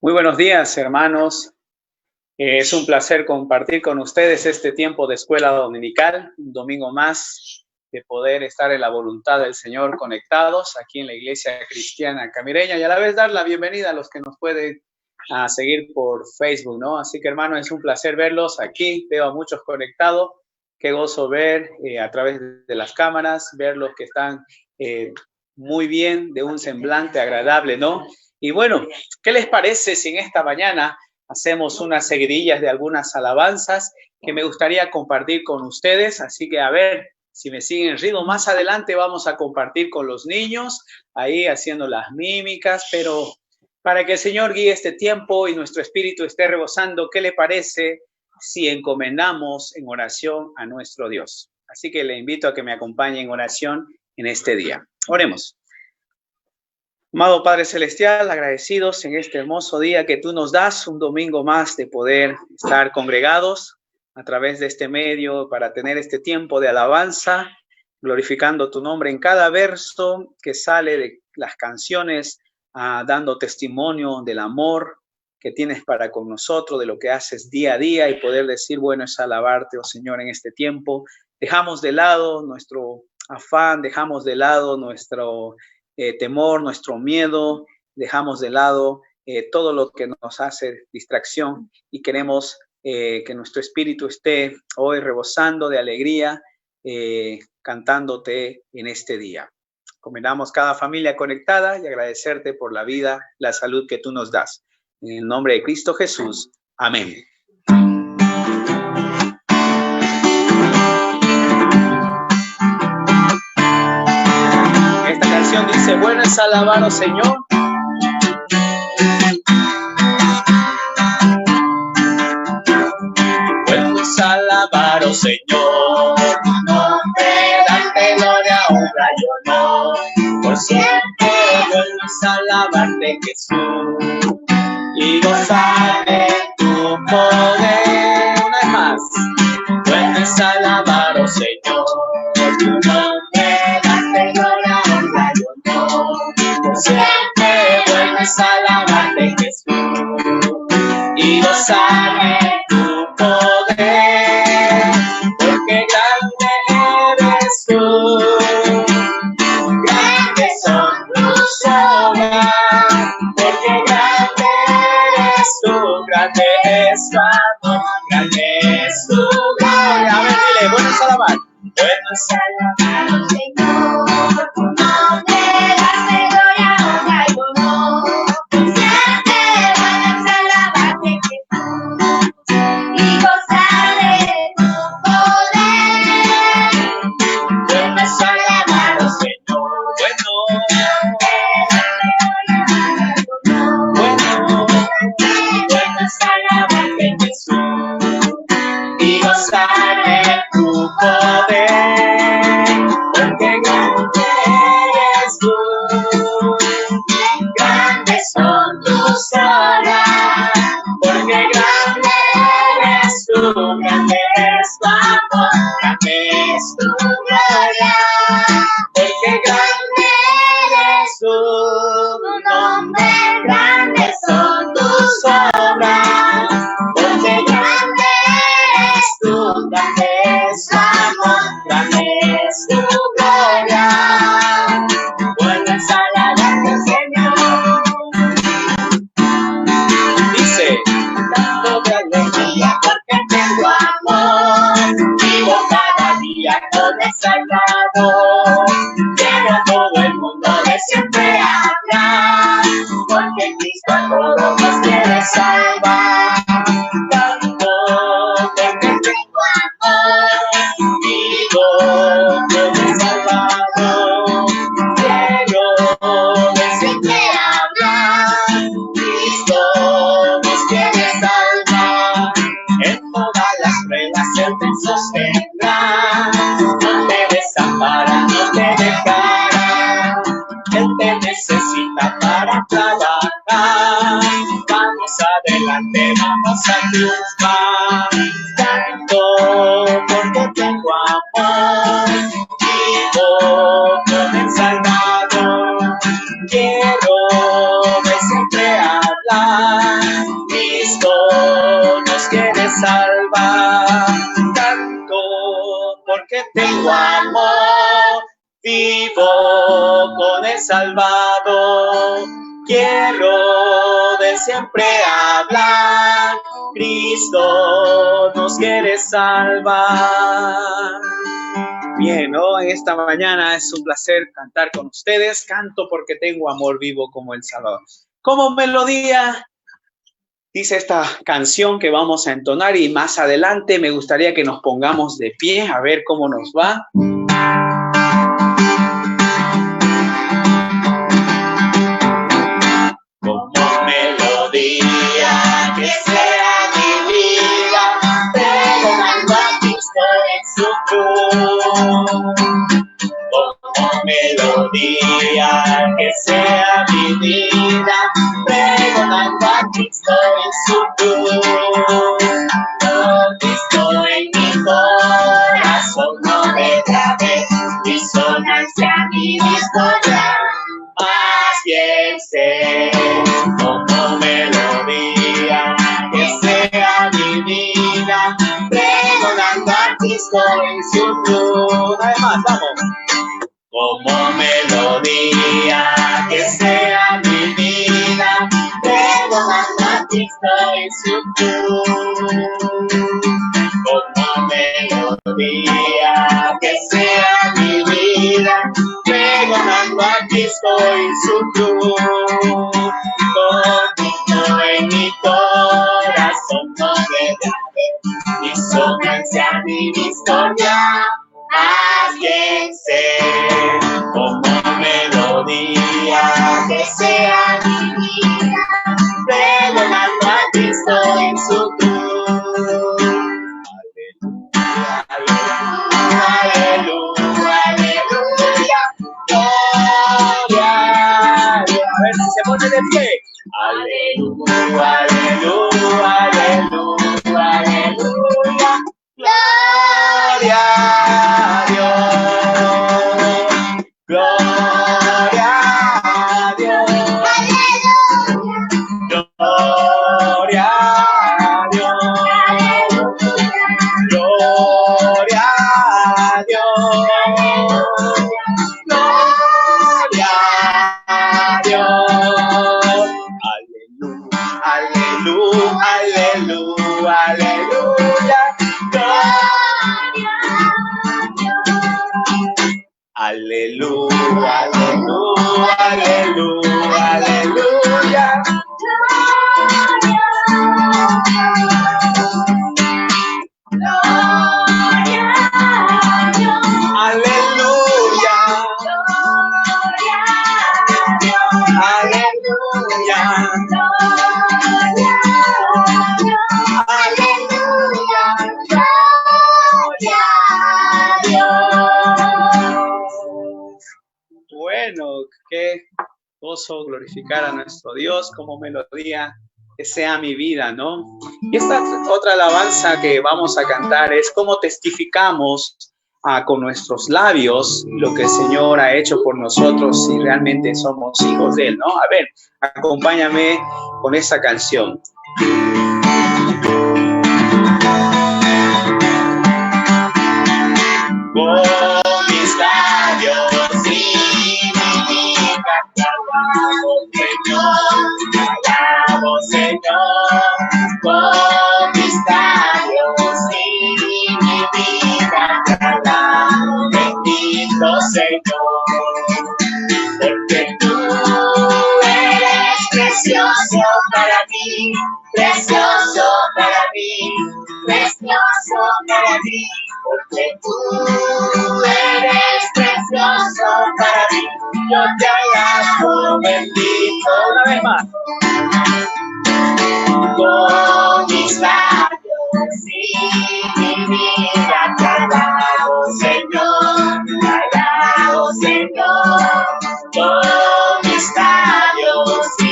Muy buenos días, hermanos. Es un placer compartir con ustedes este tiempo de escuela dominical, un domingo más de poder estar en la voluntad del Señor conectados aquí en la Iglesia Cristiana Camireña y a la vez dar la bienvenida a los que nos pueden seguir por Facebook, ¿no? Así que, hermanos, es un placer verlos aquí. Veo a muchos conectados. Qué gozo ver a través de las cámaras, ver los que están muy bien, de un semblante agradable, ¿no? Y bueno, ¿qué les parece si en esta mañana hacemos unas seguidillas de algunas alabanzas que me gustaría compartir con ustedes? Así que a ver si me siguen el ritmo. Más adelante vamos a compartir con los niños, ahí haciendo las mímicas, pero para que el Señor guíe este tiempo y nuestro espíritu esté rebosando, ¿qué le parece si encomendamos en oración a nuestro Dios? Así que le invito a que me acompañe en oración en este día. Oremos. Amado Padre Celestial, agradecidos en este hermoso día que tú nos das, un domingo más de poder estar congregados a través de este medio para tener este tiempo de alabanza, glorificando tu nombre en cada verso que sale de las canciones, dando testimonio del amor que tienes para con nosotros, de lo que haces día a día y poder decir, bueno, es alabarte, oh Señor, en este tiempo. Dejamos de lado nuestro afán, dejamos de lado nuestro temor, nuestro miedo, dejamos de lado todo lo que nos hace distracción y queremos que nuestro espíritu esté hoy rebosando de alegría, cantándote en este día. Encomendamos cada familia conectada y agradecerte por la vida, la salud que tú nos das. En el nombre de Cristo Jesús. Amén. Esta canción dice, bueno es alabar, oh Señor. Bueno es alabar, oh Señor, tu nombre, darte gloria, honra y honor. Por siempre bueno es alabarte, Jesús, y gozar de tu poder. Una vez más. Bueno es alabar, oh Señor, tu nombre, darte gloria, honra y honor. Por siempre bueno es alabarte, Jesús, y gozar de tu poder, porque grande eres tú, grandes son tus obras, porque grande eres tú, grande es tu amor, grande es tu gloria. A ver, dile, bueno es alabar. Bueno es alabar, oh Señor, tu nombre, darte gloria, honra y honor. Siempre bueno es alabarte, Jesús, y gozar de tu poder. Bueno es alabar, oh Señor, bueno es alabarte, Jesús, y gozar de tu poder, porque grande eres tú, grandes son tus obras, porque grande eres tú, grande es tu amor, grande es tu gloria, porque grande eres tú, tu nombre, grandes son tus obras, porque grande eres tú, grande es tu amor, grande es tu gloria. Bueno es alabarte, Señor. Dice, canto de alegría porque tengo amor, vivo cada día con el Salvador. Quiero a todo el mundo de siempre hablar, porque Cristo a todos nos quiere salvar. Canto porque tengo amor, vivo con el Salvador. Quiero de siempre hablar, Cristo nos quiere salvar. En todas las pruebas Él te sostendrá, no te desampara, no te dejará. Él te necesita para trabajar. Vamos adelante, vamos a triunfar. Canto porque tengo amor, vivo con el Salvador. Quiero de siempre hablar. paz. Canto porque tengo amor, vivo con el Salvador. Quiero de siempre hablar, Cristo nos quiere salvar. Bien, ¿no? Esta mañana es un placer cantar con ustedes. Canto porque tengo amor, vivo como el Salvador. Como melodía dice esta canción que vamos a entonar, y más adelante me gustaría que nos pongamos de pie a ver cómo nos va. Como melodía que sea mi vida, pregonando a Cristo en su cruz. Como melodía que sea mi vida, pregonando a Cristo en su cruz. Con Cristo en mi corazón no me trabé, disonancia mi discordia, más bien sé. Como melodía que sea mi vida, pregonando a Cristo en su cruz. Además, vamos. Como melodía que sea mi vida, pregonando a Cristo en su cruz. Como melodía que sea mi vida, pregonando a Cristo en su cruz. Contigo en mi corazón no me trabé, disonancia ni discordia, más bien sé. Como melodía que sea mi vida, pregonando a Cristo en su cruz. Aleluya, aleluya, aleluya, gloria a Dios. A ver si se pone de pie. Aleluya, aleluya, aleluya, aleluya, gloria a Dios. Gloria a Dios. Gloria a Dios. Gloria a Dios. Gloria a Dios. Aleluya, aleluya, aleluya, aleluya. Aleluya, aleluya, aleluya, aleluya. Aleluya. Aleluya. Bueno, qué gozo glorificar a nuestro Dios como melodía que sea mi vida, ¿no? Y esta otra alabanza que vamos a cantar es cómo testificamos con nuestros labios lo que el Señor ha hecho por nosotros si realmente somos hijos de Él, ¿no? A ver, acompáñame con esta canción. Con mis labios y mi vida te alabo, Señor, te alabo, Señor. Con mis labios y mi vida te alabo, bendito Señor. Porque tú eres precioso para mí, precioso para mí, precioso para mí. Porque tú eres precioso para mí, yo te alabo, bendito. Una vez más. Con mis labios y mi vida te alabo, Señor, te alabo, Señor. Con mis labios y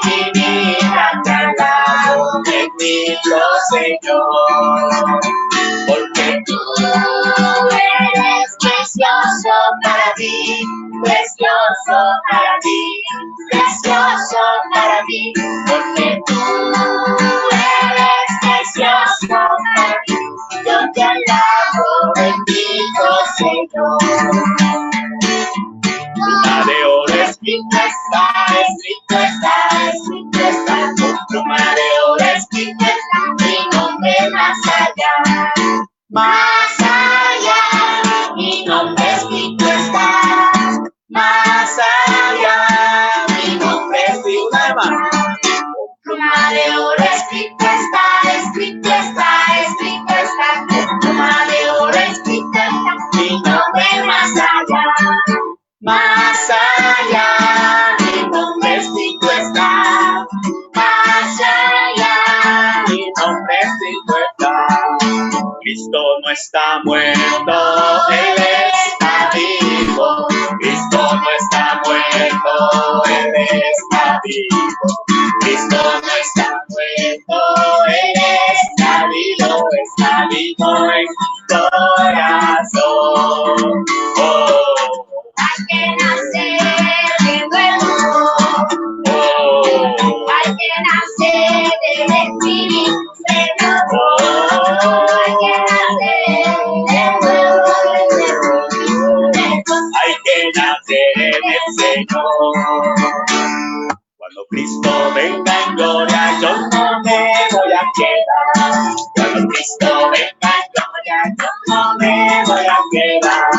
mi vida te alabo, bendito Señor. Porque tú eres precioso para mí, precioso para mí, precioso para mí. Porque tú eres precioso para Señor. Pluma de oro escrito está, con pluma de oro escrito está, mi nombre más allá, mi nombre escrito está, más allá, mi nombre escrito está, con pluma de oro escrito está, con pluma de oro escrito está, mi nombre más allá. Más allá, mi nombre escrito está. Más allá, mi nombre escrito está. Cristo no está muerto, Él está vivo. Cristo no está muerto, Él está vivo. Cristo no está muerto, Él está vivo en mi corazón. Oh. Hay que nacer de nuevo, hay que nacer del Espíritu Santo, hay que nacer de nuevo del Espíritu Santo, hay que nacer en el Señor. Cuando Cristo venga en gloria, yo no me voy a quedar. Cuando Cristo venga en gloria, yo no me voy a quedar.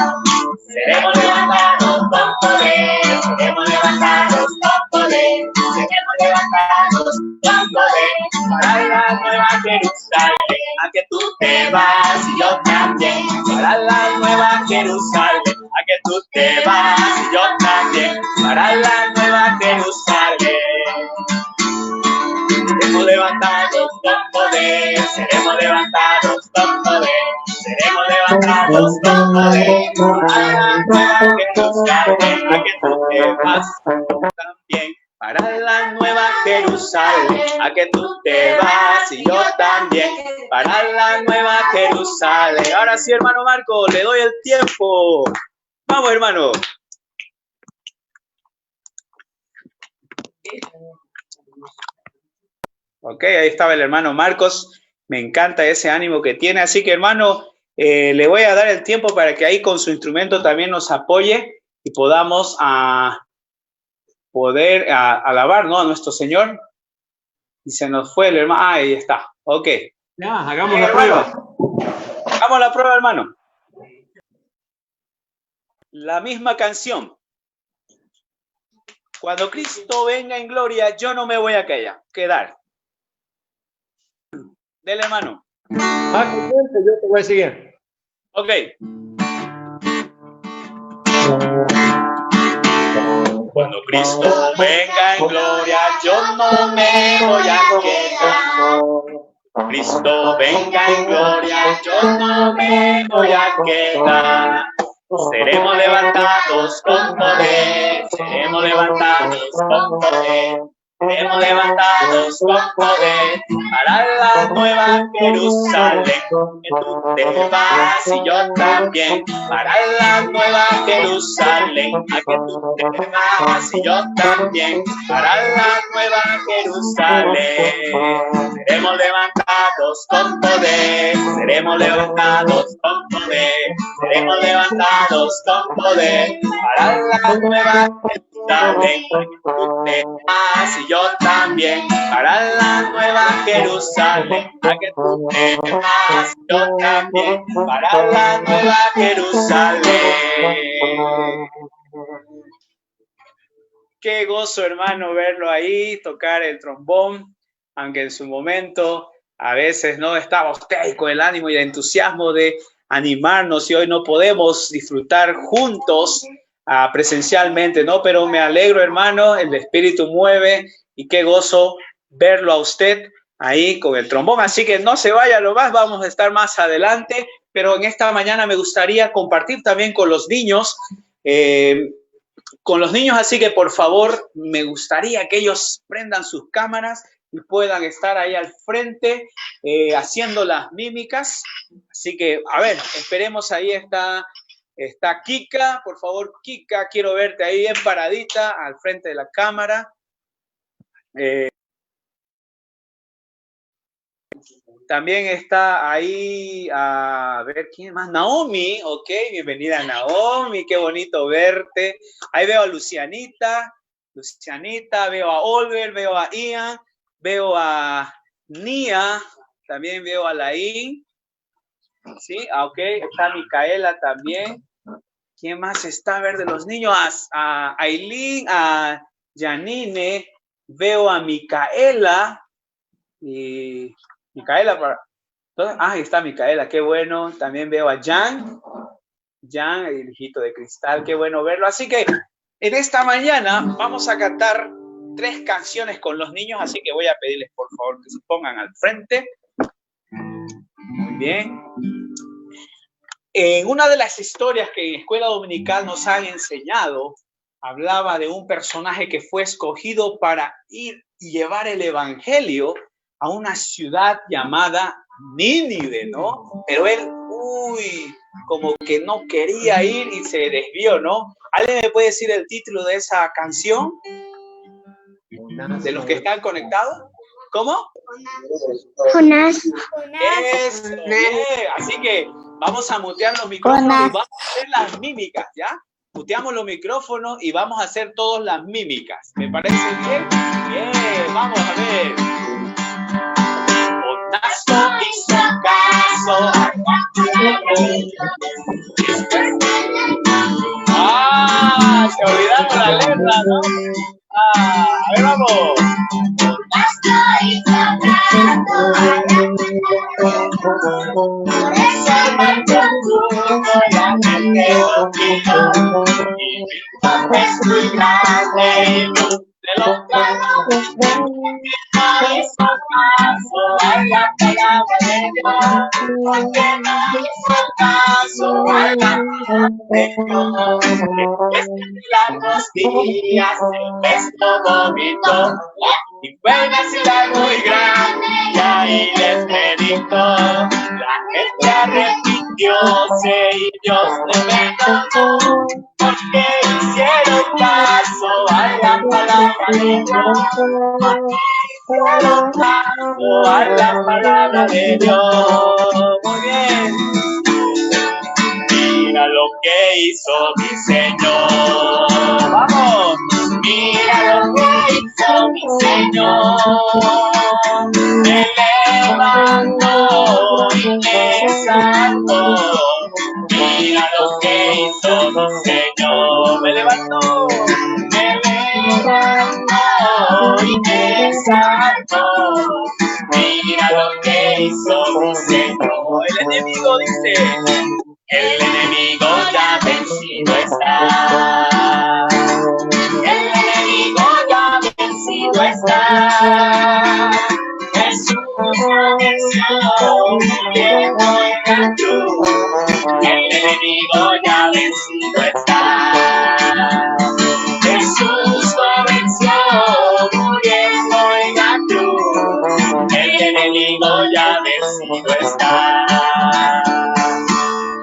Seremos levantados con poder, seremos levantados con poder, seremos levantados con poder, para la nueva Jerusalén, a que tú te vas y yo también, para la nueva Jerusalén, a que tú te vas y yo también, para la nueva Jerusalén. Seremos levantados con poder, seremos levantados con poder, seremos levantados con poder, para la nueva Jerusalén, a que tú te vas también, para la nueva Jerusalén, a que tú te vas y yo también, para la nueva Jerusalén. Ahora sí, hermano Marco, le doy el tiempo. Vamos, hermano. Ok, ahí estaba el hermano Marcos. Me encanta ese ánimo que tiene. Así que, hermano, le voy a dar el tiempo para que ahí con su instrumento también nos apoye y podamos poder alabar, ¿no?, a nuestro Señor. Y se nos fue el hermano. Ah, ahí está. Ok. Ya, hagamos la prueba. Hagamos la prueba, hermano. La misma canción. Cuando Cristo venga en gloria, yo no me voy a quedar. Dele, hermano. Yo te voy a seguir. Ok. Cuando Cristo venga en gloria, yo no me voy a quedar. Cristo venga en gloria, yo no me voy a quedar. Seremos levantados con poder, seremos levantados con poder. Seremos levantados con poder para la nueva Jerusalén, que tú te vas y yo también, para la nueva Jerusalén, a que tú te vas y yo también, para la nueva Jerusalén. Seremos levantados con poder, seremos levantados con poder, seremos levantados con poder, para la nueva Jerusalén, a que tú te vas y yo también, para la nueva Jerusalén, a que tú te vas, yo también, para la nueva Jerusalén. Qué gozo, hermano, verlo ahí, tocar el trombón, aunque en su momento a veces no estaba usted ahí con el ánimo y el entusiasmo de animarnos y hoy no podemos disfrutar juntos presencialmente, ¿no? Pero me alegro, hermano, el Espíritu mueve y qué gozo verlo a usted ahí con el trombón. Así que no se vaya lo más, vamos a estar más adelante, pero en esta mañana me gustaría compartir también con los niños, así que por favor me gustaría que ellos prendan sus cámaras y puedan estar ahí al frente haciendo las mímicas. Así que, a ver, esperemos, ahí está Kika. Por favor, Kika, quiero verte ahí bien paradita al frente de la cámara. También está ahí, a ver, ¿quién más? Naomi, ok, bienvenida Naomi, qué bonito verte. Ahí veo a Lucianita, veo a Oliver, veo a Ian, veo a Nia, también veo a Laín. Sí, ok, está Micaela también. ¿Quién más está? A ver, de los niños, a Aileen, a Janine, veo a Micaela y Micaela, ahí está Micaela, qué bueno. También veo a Jan, el hijito de cristal, qué bueno verlo. Así que en esta mañana vamos a cantar 3 canciones con los niños, así que voy a pedirles por favor que se pongan al frente. Muy bien. En una de las historias que en Escuela Dominical nos han enseñado, hablaba de un personaje que fue escogido para ir y llevar el evangelio a una ciudad llamada Nínive, ¿no? Pero él, como que no quería ir y se desvió, ¿no? ¿Alguien me puede decir el título de esa canción? ¿De los que están conectados? ¿Cómo? Jonás. Eso, bien. Así que vamos a mutear los micrófonos y vamos a hacer las mímicas, ¿ya? Muteamos los micrófonos y vamos a hacer todas las mímicas. ¿Me parece bien? Bien, vamos a ver. Jonás hizo caso. Se olvidaron la letra, ¿no? A ver, vamos. Es muy grande de los planos, no hizo caso a la palabra de Dios, porque no hizo caso a la palabra de Dios. Milagros días, esto vomito, y fue una ciudad muy grande, y ahí les predicó. La gente arrepintióse y Dios le perdonó, porque hicieron caso a la palabra de Dios, porque hicieron caso a la palabra de Dios. Muy bien. Mira lo que hizo mi Señor. ¡Vamos! Mira lo que hizo mi Señor. Me levantó y me salvó. Mira lo que hizo mi Señor. Me levantó y me salvó. Mira lo que hizo mi Señor. El enemigo dice: el enemigo ya vencido está. El enemigo ya vencido está. Jesús ya venció, muriendo en la cruz. El enemigo ya vencido está. Jesús lo venció, muriendo en la cruz. El enemigo ya vencido está.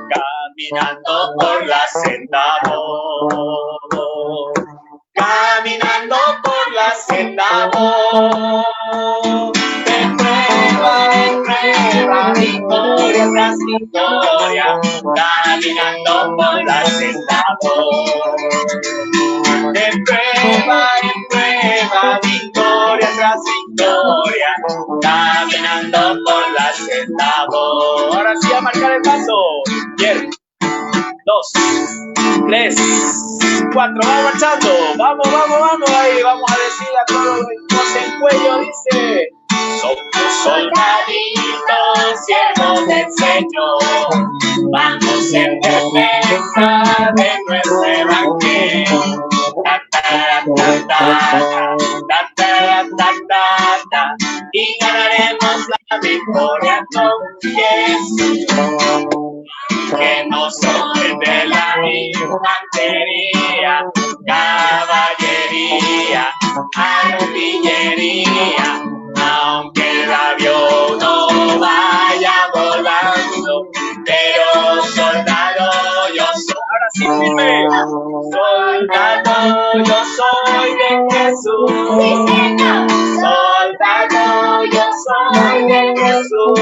Caminando por la senda voy, caminando por la senda voy, de prueba en prueba, victoria tras victoria, caminando por la senda voy, de prueba en prueba, victoria tras victoria, caminando por la senda voy. Ahora sí a marcar el paso. 2, 3, 4, vamos marchando, vamos, ahí vamos a decirle a todos los en cuello, dice: somos soldaditos, siervos del Señor, vamos en defensa de nuestro evangelio, y ganaremos la victoria con Jesús. Que no son de la infantería, caballería, artillería, aunque el avión no vaya volando, pero soldado yo soy. Ahora sí, firme. Soldado yo soy de Jesús. Soldado yo soy Jesús.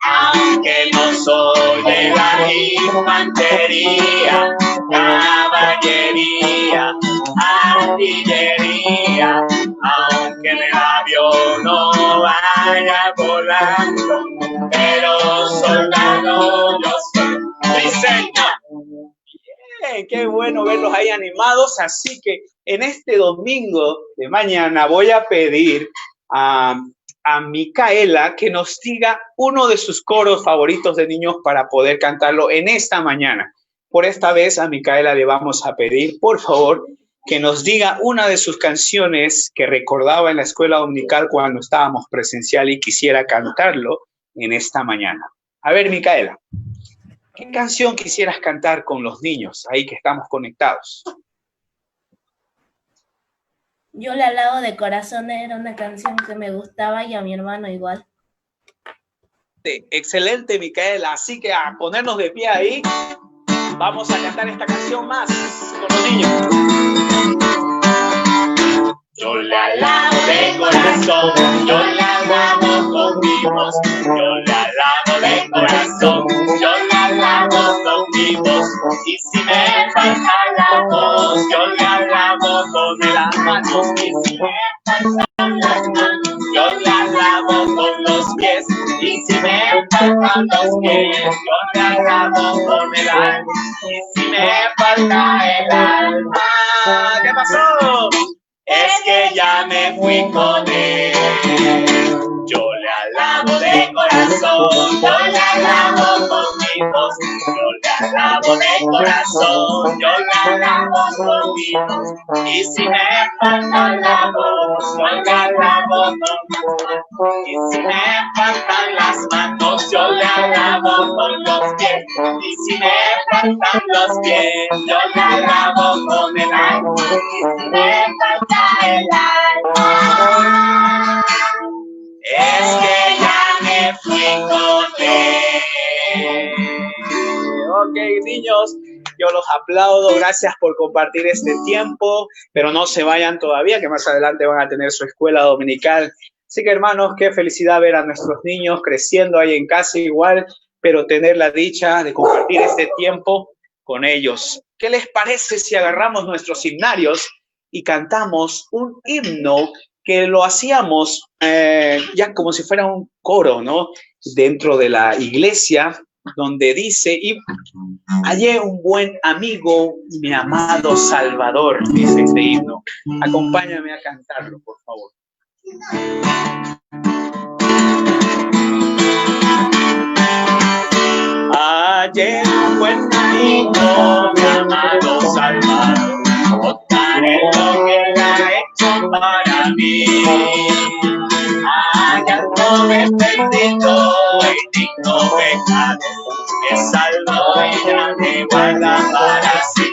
Aunque no soy de la infantería, caballería, artillería, aunque en el avión no vaya volando, pero soldado yo soy. ¡Sí, señor! Bien, qué bueno verlos ahí animados. Así que en este domingo de mañana voy a pedir a Micaela que nos diga uno de sus coros favoritos de niños para poder cantarlo en esta mañana. Por esta vez a Micaela le vamos a pedir, por favor, que nos diga una de sus canciones que recordaba en la escuela dominical cuando estábamos presencial y quisiera cantarlo en esta mañana. A ver, Micaela, ¿qué canción quisieras cantar con los niños ahí que estamos conectados? Yo le alabo de corazón, era una canción que me gustaba y a mi hermano igual. Excelente, Micaela. Así que a ponernos de pie ahí, vamos a cantar esta canción más con los niños. Yo le alabo de corazón, yo le alabo con mi voz, yo le alabo de corazón, yo le alabo con mi voz, y si me falta la voz, yo le alabo con las manos, y si me faltan las manos, yo le alabo con los pies, y si me faltan los pies, yo le alabo con el alma, y si me falta el alma, ¿qué pasó? Es que ya me fui con él. Yo le alabo de corazón, yo le alabo con mi voz, yo le alabo de corazón, yo le alabo con mi voz, y si me falta la voz, yo le alabo con mi voz, y si me faltan las manos, yo le alabo con los pies, y si me faltan los pies, yo le alabo con el alma, y si me falta el alma, es que ya me fui con él. Ok, niños, yo los aplaudo, gracias por compartir este tiempo, pero no se vayan todavía, que más adelante van a tener su escuela dominical. Así que, hermanos, qué felicidad ver a nuestros niños creciendo ahí en casa igual, pero tener la dicha de compartir este tiempo con ellos. ¿Qué les parece si agarramos nuestros himnarios y cantamos un himno que lo hacíamos ya como si fuera un coro, ¿no? Dentro de la iglesia, donde dice, y hallé un buen amigo, mi amado Salvador, dice este himno. Acompáñame a cantarlo, por favor. Hallé un buen amigo, mi amado Salvador, contaré lo que él ha hecho para mí. Hallándome perdido y digno pecado, me salvó y ya me guarda para sí.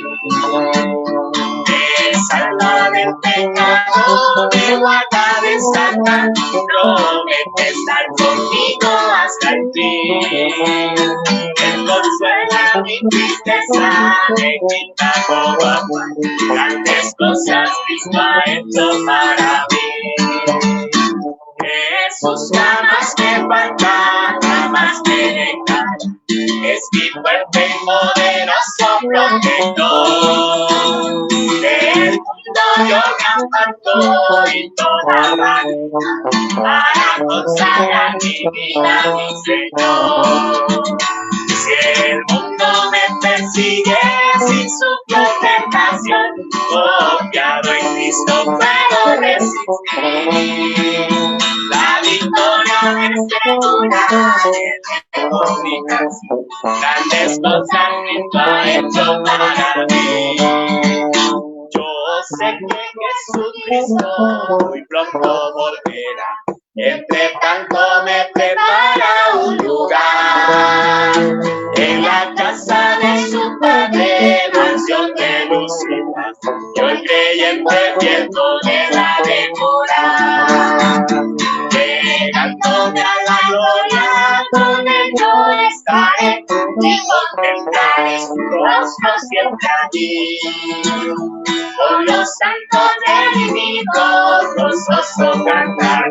Me salva del pecado, me guarda de Satán, promete estar conmigo hasta el fin. Él consuela mi tristeza, me quita todo afán, grandes cosas Cristo ha hecho para mí. Jesús jamás me falta, jamás me deja, es mi fuerte y poderoso protector. Del mundo yo me aparto y toda vanidad para consagrar mi vida a mi Señor. Si el mundo me persigue sin su tentación, confiado en Cristo puedo resistir. La victoria es segura, es mi canción, grandes cosas Cristo ha hecho para mí. Yo sé que Jesucristo muy pronto volverá, entre tanto me prepara un lugar en la casa de su Padre, mansión de luz y paz. Yo el creyente fiel con él ha de morar, llegándome a la gloria, con él yo estaré, contemplaré su rostro siempre allí. Con los santos redimidos, gozoso cantaré,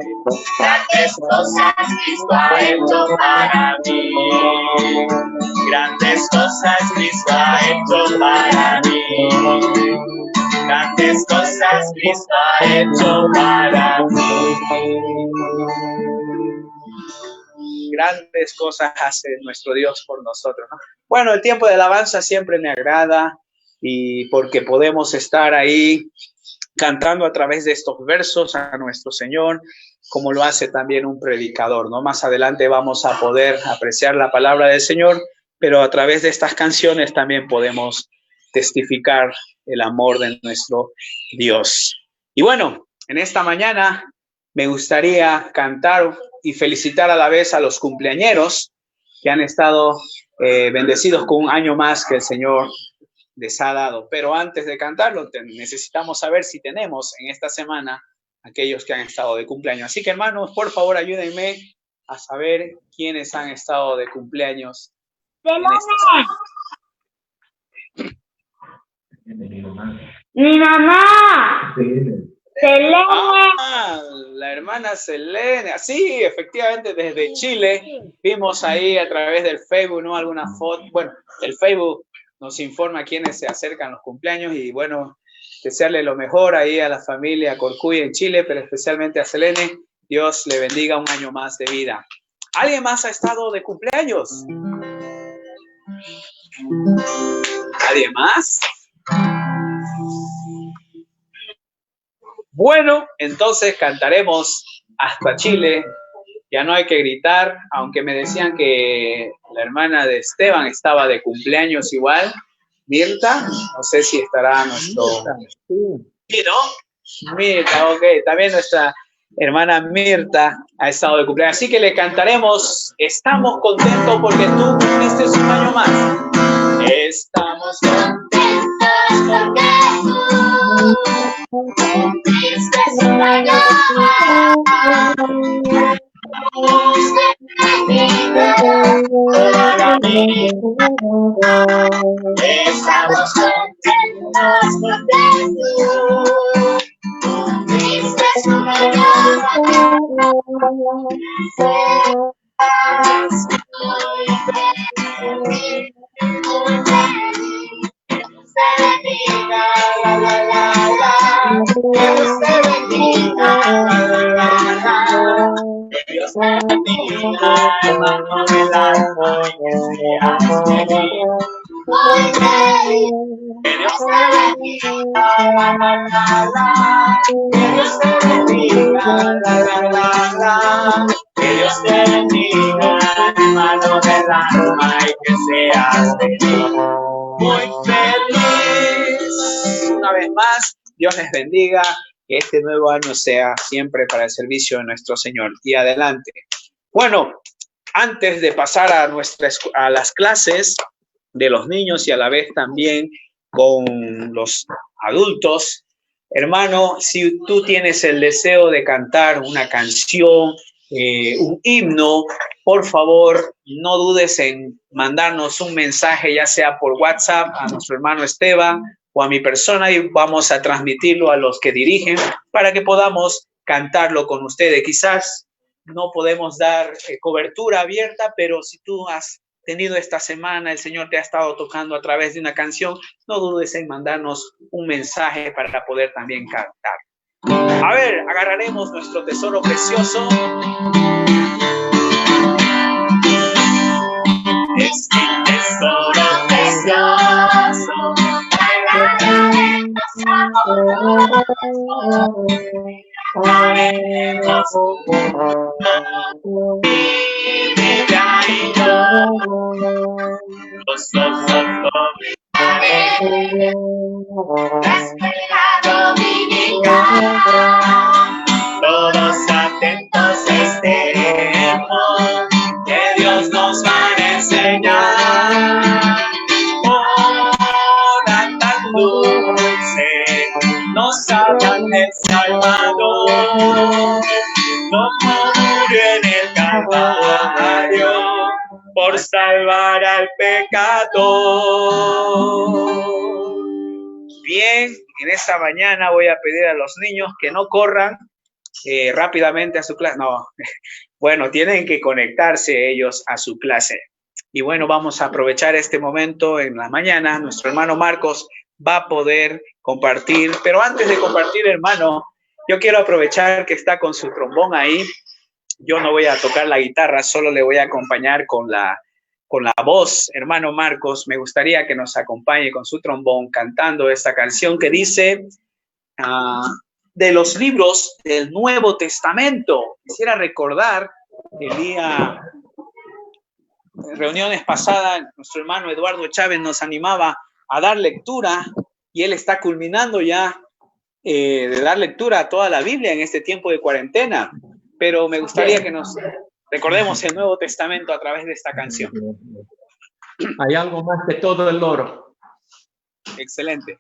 grandes cosas Cristo ha hecho para mí. Grandes cosas Cristo ha hecho para mí. Grandes cosas Cristo ha hecho para mí. Grandes cosas hace nuestro Dios por nosotros, ¿no? Bueno, el tiempo de alabanza siempre me agrada y porque podemos estar ahí cantando a través de estos versos a nuestro Señor, como lo hace también un predicador, ¿no? Más adelante vamos a poder apreciar la palabra del Señor, pero a través de estas canciones también podemos testificar el amor de nuestro Dios. Y bueno, en esta mañana me gustaría cantar y felicitar a la vez a los cumpleañeros que han estado bendecidos con un año más que el Señor les ha dado. Pero antes de cantarlo, necesitamos saber si tenemos en esta semana aquellos que han estado de cumpleaños. Así que, hermanos, por favor, ayúdenme a saber quiénes han estado de cumpleaños. Mi mamá. Selene. Ah, la hermana Selene. Sí, efectivamente, desde Chile. Vimos ahí a través del Facebook, ¿no? Alguna foto. Bueno, el Facebook nos informa quiénes se acercan los cumpleaños y, bueno, desearle lo mejor ahí a la familia Corcuy en Chile, pero especialmente a Selene. Dios le bendiga un año más de vida. ¿Alguien más ha estado de cumpleaños? ¿Alguien más? Bueno, entonces cantaremos Hasta Chile. Ya no hay que gritar, aunque me decían que la hermana de Esteban estaba de cumpleaños igual. Mirta, no sé si estará nuestro... Sí, ¿no? Mirta, ok. También nuestra hermana Mirta ha estado de cumpleaños. Así que le cantaremos Estamos contentos porque tú cumpliste un año más. Estamos contentos porque tú cumpliste un año más. Para mí. Estamos contentos porque tú cumpliste un año más. Dios te bendiga, Dios te bendiga, hermano del alma, que seas feliz. Muy feliz, que Dios te bendiga, que Dios te bendiga, que Dios te bendiga, hermano del alma, y que seas feliz. Muy feliz. Una vez más, Dios les bendiga, que este nuevo año sea siempre para el servicio de nuestro Señor. Y adelante. Bueno, antes de pasar a las clases de los niños y a la vez también con los adultos, hermano, si tú tienes el deseo de cantar una canción, un himno, por favor, no dudes en mandarnos un mensaje, ya sea por WhatsApp a nuestro hermano Esteban o a mi persona, y vamos a transmitirlo a los que dirigen para que podamos cantarlo con ustedes. Quizás no podemos dar cobertura abierta, pero si tú has tenido esta semana, el Señor te ha estado tocando a través de una canción, no dudes en mandarnos un mensaje para poder también cantar. A ver, agarraremos nuestro tesoro precioso. Es mi tesoro precioso. Todos atentos estemos, que Dios nos va a enseñar. Hora tan dulce, nos hablan del Salvador, como murió en el Calvario, por salvar al pecador. Bien, en esta mañana voy a pedir a los niños que no corran rápidamente a su clase. No, bueno, tienen que conectarse ellos a su clase. Y bueno, vamos a aprovechar este momento en la mañana. Nuestro hermano Marcos va a poder compartir. Pero antes de compartir, hermano, yo quiero aprovechar que está con su trombón ahí. Yo no voy a tocar la guitarra, solo le voy a acompañar con la voz. Hermano Marcos, me gustaría que nos acompañe con su trombón cantando esta canción que dice de los libros del Nuevo Testamento. Quisiera recordar el día de reuniones pasadas, nuestro hermano Eduardo Chávez nos animaba a dar lectura y él está culminando ya de dar lectura a toda la Biblia en este tiempo de cuarentena. Pero me gustaría que nos recordemos el Nuevo Testamento a través de esta canción. Hay algo más que todo el oro. Excelente.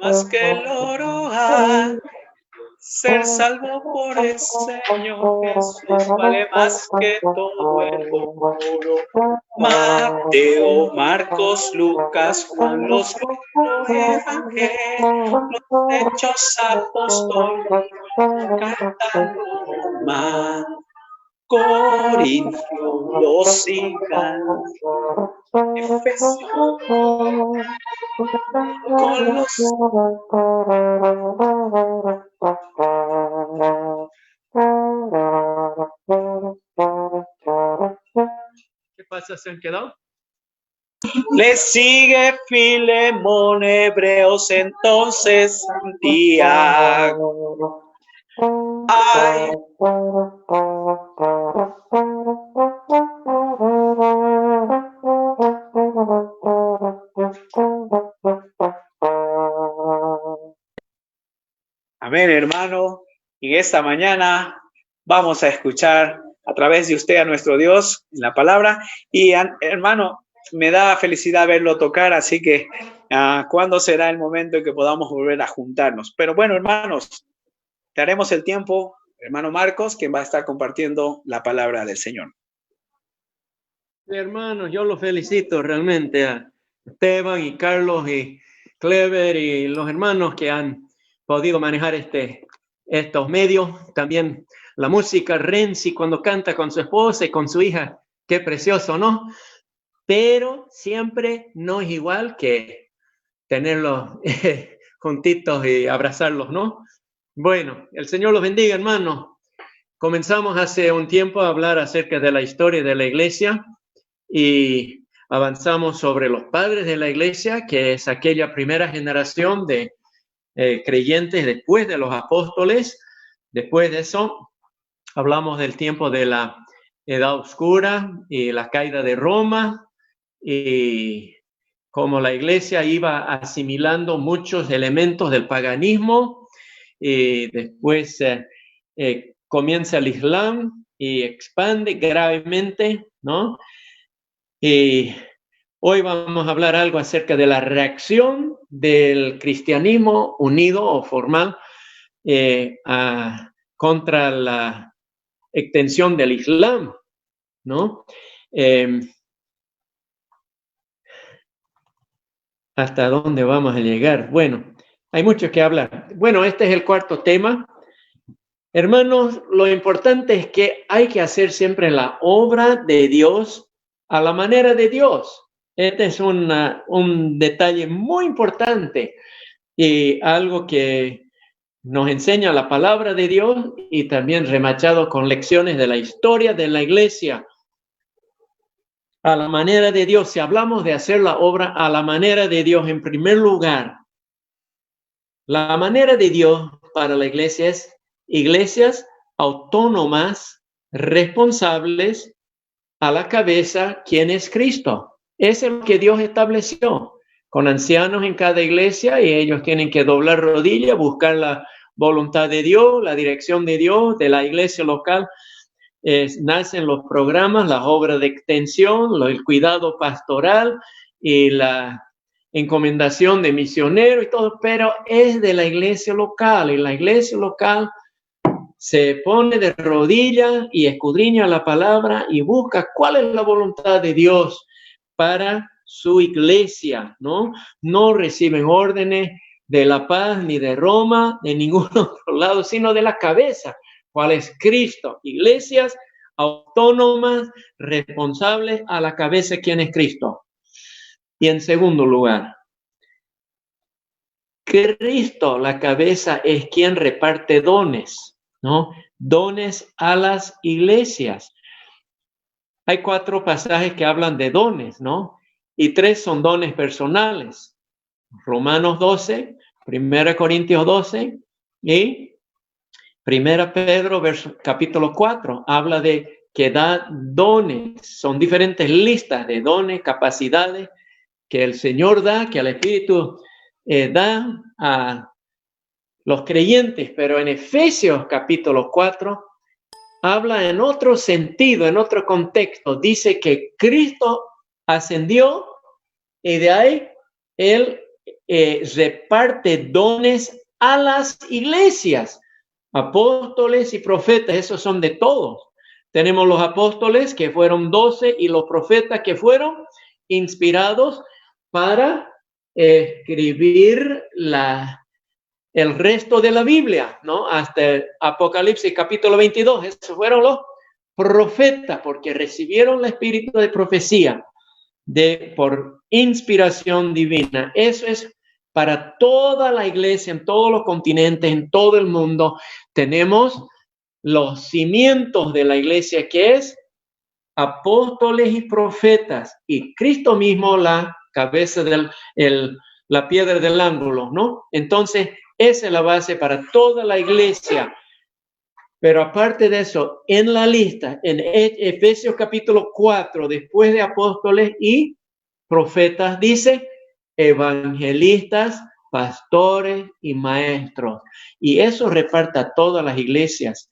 Más que el oro ser salvo por el Señor Jesús vale más que todo el oro. Mateo, Marcos, Lucas, Juan, los evangelios, los hechos apóstoles, Roma, Corintios, los Gálatas, Efesios, con los... ¿Qué pasa? ¿Se han quedado? Le sigue Filemón, Hebreos, entonces Santiago. Ay. Amén, hermano. Y esta mañana vamos a escuchar a través de usted a nuestro Dios en la palabra. Y hermano, me da felicidad verlo tocar, así que ¿cuándo será el momento en que podamos volver a juntarnos? Pero bueno, hermanos, daremos el tiempo, hermano Marcos, quien va a estar compartiendo la palabra del Señor. Hermanos, yo los felicito realmente a Esteban y Carlos y Clever y los hermanos que han podido manejar estos medios. También la música, Renzi cuando canta con su esposa y con su hija, qué precioso, ¿no? Pero siempre no es igual que tenerlos juntitos y abrazarlos, ¿no? Bueno, el Señor los bendiga, hermanos. Comenzamos hace un tiempo a hablar acerca de la historia de la iglesia y avanzamos sobre los padres de la iglesia, que es aquella primera generación de creyentes después de los apóstoles. Después de eso, hablamos del tiempo de la Edad Oscura y la caída de Roma y cómo la iglesia iba asimilando muchos elementos del paganismo y después comienza el Islam y expande gravemente, ¿no? Y hoy vamos a hablar algo acerca de la reacción del cristianismo unido o formal contra la extensión del Islam, ¿no? ¿Hasta dónde vamos a llegar? Bueno, hay mucho que hablar. Bueno, este es el cuarto tema. Hermanos, lo importante es que hay que hacer siempre la obra de Dios a la manera de Dios. Este es un detalle muy importante y algo que nos enseña la palabra de Dios y también remachado con lecciones de la historia de la iglesia. A la manera de Dios, si hablamos de hacer la obra a la manera de Dios, en primer lugar, la manera de Dios para la iglesia es iglesias autónomas, responsables, a la cabeza, ¿quién es Cristo? Eso es lo que Dios estableció, con ancianos en cada iglesia y ellos tienen que doblar rodillas, buscar la voluntad de Dios, la dirección de Dios, de la iglesia local. Nacen los programas, las obras de extensión, el cuidado pastoral y la encomendación de misionero y todo, pero es de la iglesia local. Y la iglesia local se pone de rodillas y escudriña la palabra y busca cuál es la voluntad de Dios para su iglesia, ¿no? No reciben órdenes de La Paz ni de Roma, de ningún otro lado, sino de la cabeza, cuál es Cristo. Iglesias autónomas, responsables a la cabeza, ¿quién es Cristo? Y en segundo lugar, Cristo, la cabeza, es quien reparte dones, ¿no? Dones a las iglesias. Hay 4 pasajes que hablan de dones, ¿no? Y 3 son dones personales. Romanos 12, 1 Corintios 12 y 1 Pedro capítulo 4 habla de que da dones. Son diferentes listas de dones, capacidades que el Señor da, que el Espíritu da a los creyentes. Pero en Efesios capítulo 4 habla en otro sentido, en otro contexto. Dice que Cristo ascendió y de ahí Él reparte dones a las iglesias. Apóstoles y profetas, esos son de todos. Tenemos los apóstoles que fueron 12 y los profetas que fueron inspirados para escribir el resto de la Biblia, ¿no? Hasta el Apocalipsis capítulo 22. Esos fueron los profetas porque recibieron el espíritu de profecía por inspiración divina. Eso es para toda la iglesia, en todos los continentes, en todo el mundo. Tenemos los cimientos de la iglesia, que es apóstoles y profetas, y Cristo mismo la cabeza la piedra del ángulo, ¿no? Entonces, esa es la base para toda la iglesia. Pero aparte de eso, en la lista, en Efesios capítulo 4, después de apóstoles y profetas, dice evangelistas, pastores y maestros. Y eso reparte a todas las iglesias.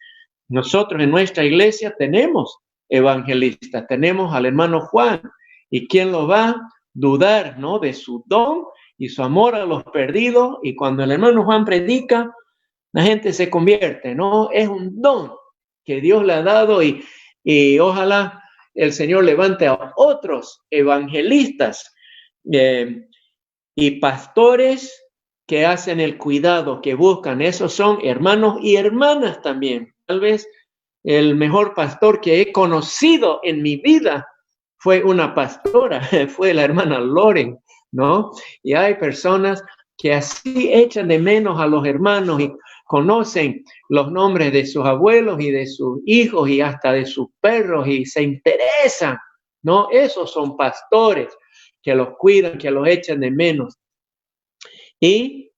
Nosotros en nuestra iglesia tenemos evangelistas, tenemos al hermano Juan. ¿Y quién lo va a dudar, no? De su don y su amor a los perdidos. Y cuando el hermano Juan predica, la gente se convierte, ¿no? Es un don que Dios le ha dado y ojalá el Señor levante a otros evangelistas y pastores que hacen el cuidado, que buscan. Esos son hermanos y hermanas también. Tal vez el mejor pastor que he conocido en mi vida fue una pastora, fue la hermana Loren, ¿no? Y hay personas que así echan de menos a los hermanos y conocen los nombres de sus abuelos y de sus hijos y hasta de sus perros y se interesan, ¿no? Esos son pastores que los cuidan, que los echan de menos y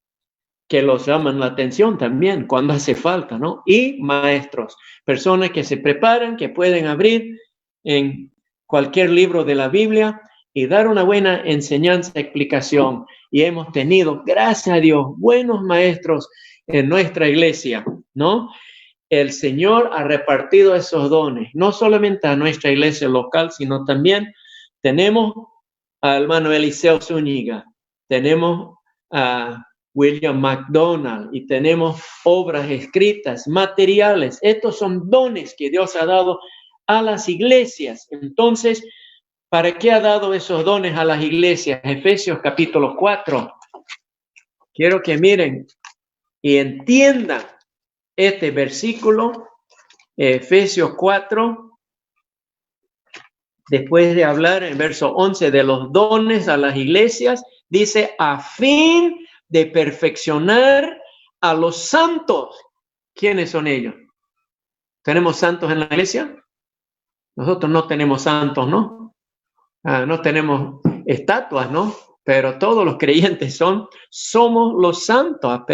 que los llaman la atención también cuando hace falta, ¿no? Y maestros, personas que se preparan, que pueden abrir en cualquier libro de la Biblia y dar una buena enseñanza, explicación. Y hemos tenido, gracias a Dios, buenos maestros en nuestra iglesia, ¿no? El Señor ha repartido esos dones, no solamente a nuestra iglesia local, sino también tenemos al hermano Eliseo Zúñiga, tenemos a William McDonald y tenemos obras escritas, materiales. Estos son dones que Dios ha dado a las iglesias. Entonces, ¿para qué ha dado esos dones a las iglesias? Efesios capítulo 4. Quiero que miren y entiendan este versículo, Efesios 4, después de hablar en verso 11 de los dones a las iglesias, dice, a fin de perfeccionar a los santos. ¿Quiénes son ellos? ¿Tenemos santos en la iglesia? Nosotros no tenemos santos, ¿no? No tenemos estatuas, ¿no? Pero todos los creyentes somos los santos, a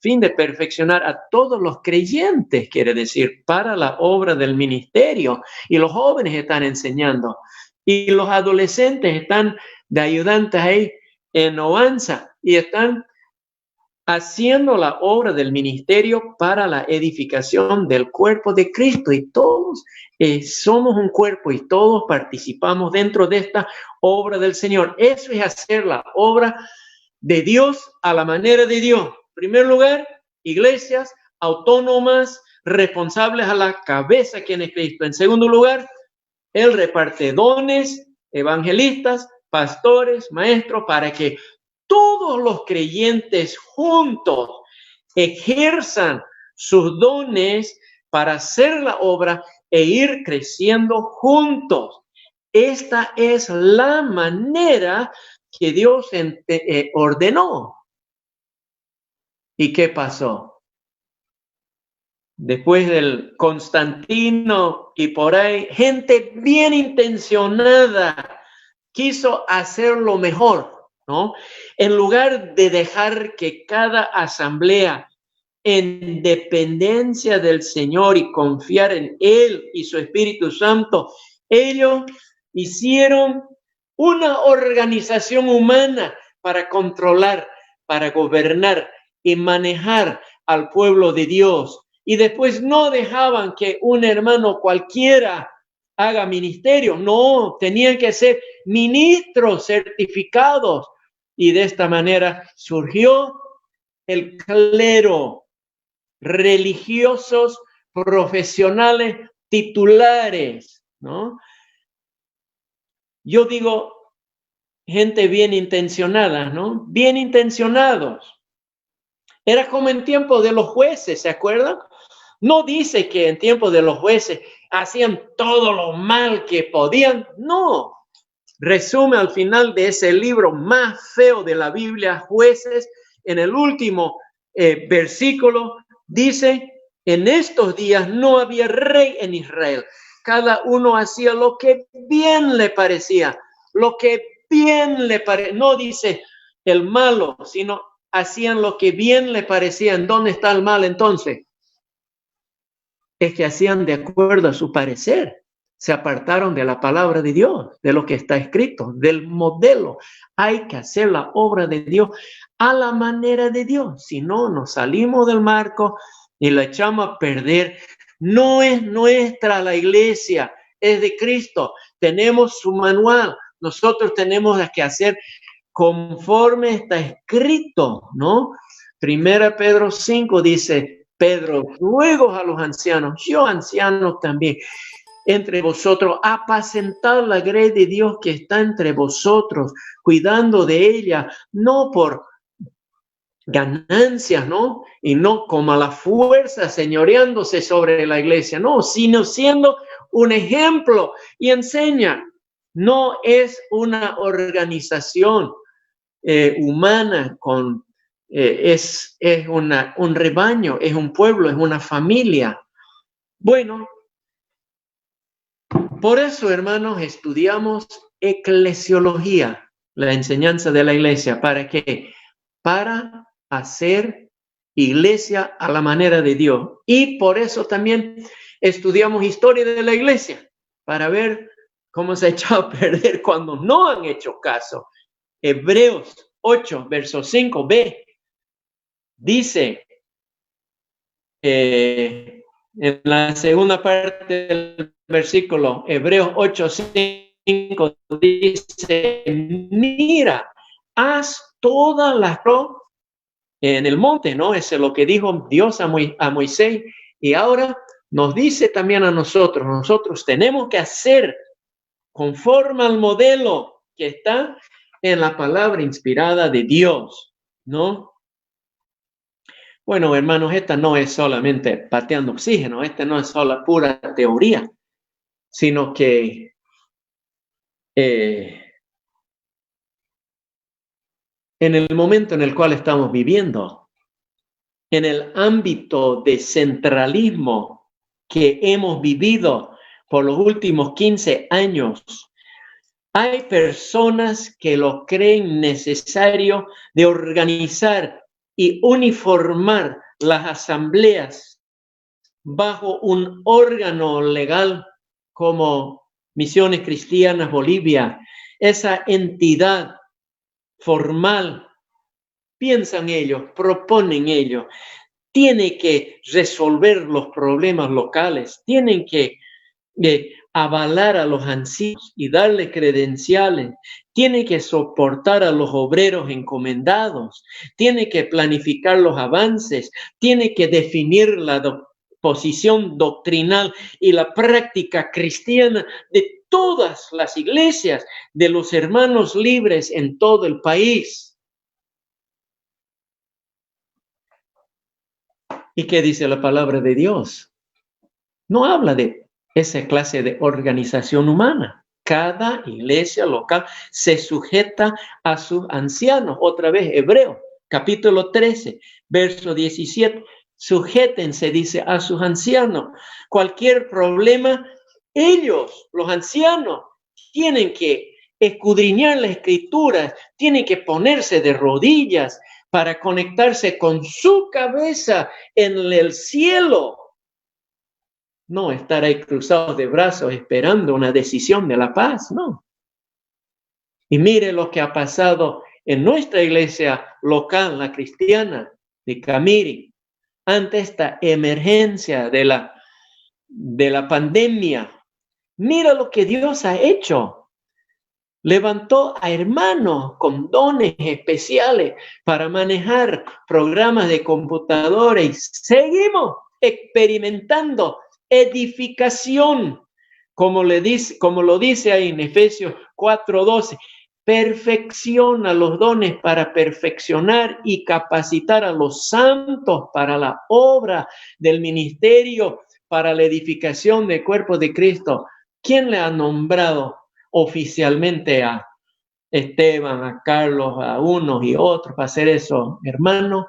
fin de perfeccionar a todos los creyentes, quiere decir, para la obra del ministerio. Y los jóvenes están enseñando. Y los adolescentes están de ayudantes ahí en Oanza y están haciendo la obra del ministerio para la edificación del cuerpo de Cristo. Y todos somos un cuerpo y todos participamos dentro de esta obra del Señor. Eso es hacer la obra de Dios a la manera de Dios. En primer lugar, iglesias autónomas, responsables a la cabeza, quien es Cristo. En segundo lugar, Él reparte dones, evangelistas, pastores, maestros, para que todos los creyentes juntos ejerzan sus dones para hacer la obra e ir creciendo juntos. Esta es la manera que Dios ordenó. ¿Y qué pasó? Después del Constantino y por ahí, gente bien intencionada quiso hacerlo mejor, ¿no? En lugar de dejar que cada asamblea, en dependencia del Señor y confiar en Él y su Espíritu Santo, ellos hicieron una organización humana para controlar, para gobernar y manejar al pueblo de Dios. Y después no dejaban que un hermano cualquiera haga ministerio. No, tenían que ser ministros certificados. Y de esta manera surgió el clero, religiosos, profesionales, titulares, ¿no? Yo digo, gente bien intencionada, ¿no? Bien intencionados. Era como en tiempo de los jueces, ¿se acuerdan? No dice que en tiempo de los jueces hacían todo lo mal que podían. No. Resume al final de ese libro más feo de la Biblia, Jueces, en el último versículo, dice, en estos días no había rey en Israel. Cada uno hacía lo que bien le parecía, lo que bien le parecía. No dice el malo, sino hacían lo que bien le parecía. ¿En dónde está el mal entonces? Es que hacían de acuerdo a su parecer. Se apartaron de la palabra de Dios, de lo que está escrito, del modelo. Hay que hacer la obra de Dios a la manera de Dios. Si no, nos salimos del marco y la echamos a perder. No es nuestra la iglesia, es de Cristo. Tenemos su manual. Nosotros tenemos que hacer conforme está escrito, ¿no? Primera Pedro 5 dice, Pedro, ruego a los ancianos, yo ancianos también, entre vosotros, apacentar la grey de Dios que está entre vosotros, cuidando de ella, no por ganancias, ¿no? Y no como a la fuerza, señoreándose sobre la iglesia, no, sino siendo un ejemplo y enseña. No es una organización humana con... es un rebaño, es un pueblo, es una familia. Bueno, por eso, hermanos, estudiamos eclesiología, la enseñanza de la iglesia. ¿Para qué? Para hacer iglesia a la manera de Dios. Y por eso también estudiamos historia de la iglesia, para ver cómo se ha echado a perder cuando no han hecho caso. Hebreos 8, verso 5b, dice en la segunda parte del versículo, Hebreos 8, 5, dice, mira, haz todas las cosas en el monte, ¿no? Eso es lo que dijo Dios a Moisés. Y ahora nos dice también a nosotros tenemos que hacer conforme al modelo que está en la palabra inspirada de Dios, ¿no? Bueno, hermanos, esta no es solamente pateando oxígeno, esta no es solo pura teoría, sino que en el momento en el cual estamos viviendo, en el ámbito de centralismo que hemos vivido por los últimos 15 años, hay personas que lo creen necesario de organizar y uniformar las asambleas bajo un órgano legal como Misiones Cristianas Bolivia, esa entidad formal piensan ellos, proponen ellos. Tiene que resolver los problemas locales, tienen que avalar a los ancianos y darles credenciales, tiene que soportar a los obreros encomendados, tiene que planificar los avances, tiene que definir la posición doctrinal y la práctica cristiana de todas las iglesias, de los hermanos libres en todo el país. ¿Y qué dice la palabra de Dios? No habla de esa clase de organización humana. Cada iglesia local se sujeta a sus ancianos. Otra vez, Hebreo, capítulo 13, verso 17. Sujétense, dice, a sus ancianos. Cualquier problema, ellos, los ancianos, tienen que escudriñar la escritura, tienen que ponerse de rodillas para conectarse con su cabeza en el cielo. No estar ahí cruzados de brazos esperando una decisión de la paz, no. Y mire lo que ha pasado en nuestra iglesia local, la cristiana de Camiri, ante esta emergencia de la pandemia. Mira lo que Dios ha hecho. Levantó a hermanos con dones especiales para manejar programas de computadora y seguimos experimentando edificación, como lo dice ahí en Efesios 4:12. Perfecciona los dones para perfeccionar y capacitar a los santos para la obra del ministerio, para la edificación del cuerpo de Cristo. ¿Quién le ha nombrado oficialmente a Esteban, a Carlos, a unos y otros para hacer eso? Hermano,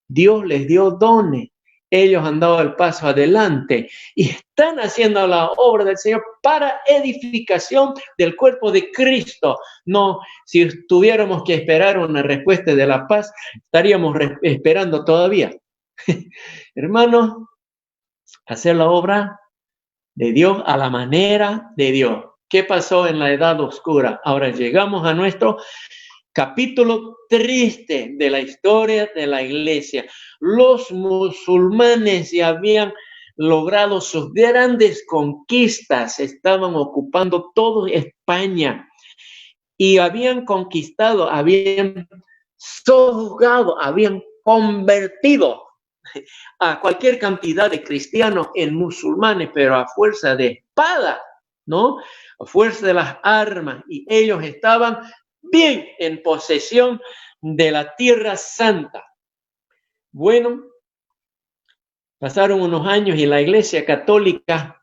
Dios les dio dones. Ellos han dado el paso adelante y están haciendo la obra del Señor para edificación del cuerpo de Cristo. No, si tuviéramos que esperar una respuesta de la paz, estaríamos esperando todavía. Hermanos, hacer la obra de Dios a la manera de Dios. ¿Qué pasó en la Edad Oscura? Ahora llegamos a nuestro capítulo triste de la historia de la iglesia. Los musulmanes ya habían logrado sus grandes conquistas, estaban ocupando toda España y habían conquistado, habían sojuzgado, habían convertido a cualquier cantidad de cristianos en musulmanes, pero a fuerza de espada, ¿no? A fuerza de las armas, y ellos estaban bien en posesión de la Tierra Santa. Bueno, pasaron unos años y la Iglesia Católica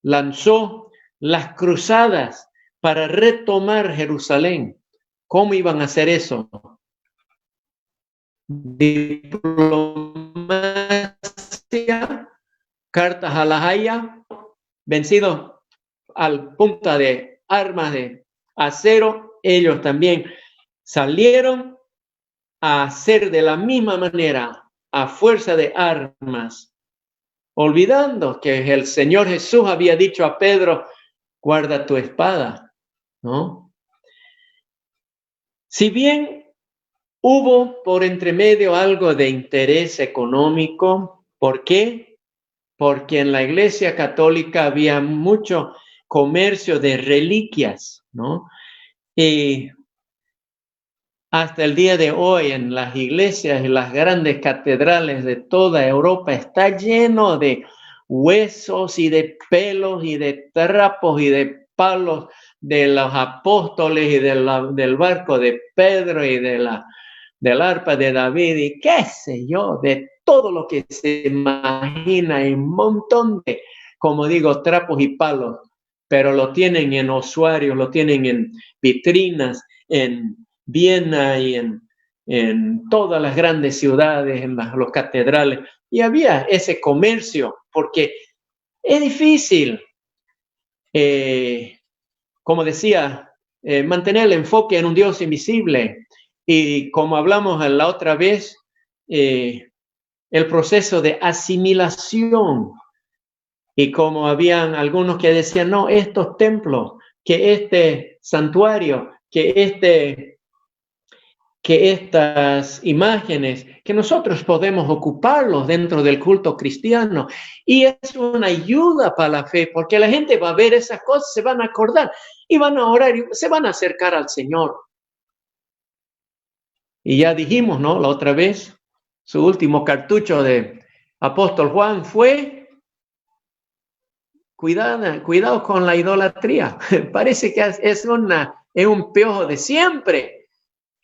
lanzó las cruzadas para retomar Jerusalén. ¿Cómo iban a hacer eso? Diplomacia, cartas a la Haya, vencidos al punta de armas de acero. Ellos también salieron a hacer de la misma manera, a fuerza de armas, olvidando que el Señor Jesús había dicho a Pedro: guarda tu espada, ¿no? Si bien hubo por entremedio algo de interés económico, ¿por qué? Porque en la Iglesia Católica había mucho comercio de reliquias, ¿no? Y hasta el día de hoy en las iglesias y las grandes catedrales de toda Europa está lleno de huesos y de pelos y de trapos y de palos de los apóstoles y del barco de Pedro y del arpa de David y qué sé yo, de todo lo que se imagina, y un montón de, como digo, trapos y palos, pero lo tienen en ossuarios, lo tienen en vitrinas, en Viena y en todas las grandes ciudades, en los catedrales, y había ese comercio, porque es difícil, como decía, mantener el enfoque en un Dios invisible, y como hablamos la otra vez, el proceso de asimilación, y como habían algunos que decían, no, estos templos, que este santuario, que que estas imágenes, que nosotros podemos ocuparlos dentro del culto cristiano, y es una ayuda para la fe, porque la gente va a ver esas cosas, se van a acordar y van a orar y se van a acercar al Señor. Y ya dijimos, ¿no? La otra vez, su último cartucho de Apóstol Juan fue: cuidado con la idolatría. Parece que es un piojo de siempre.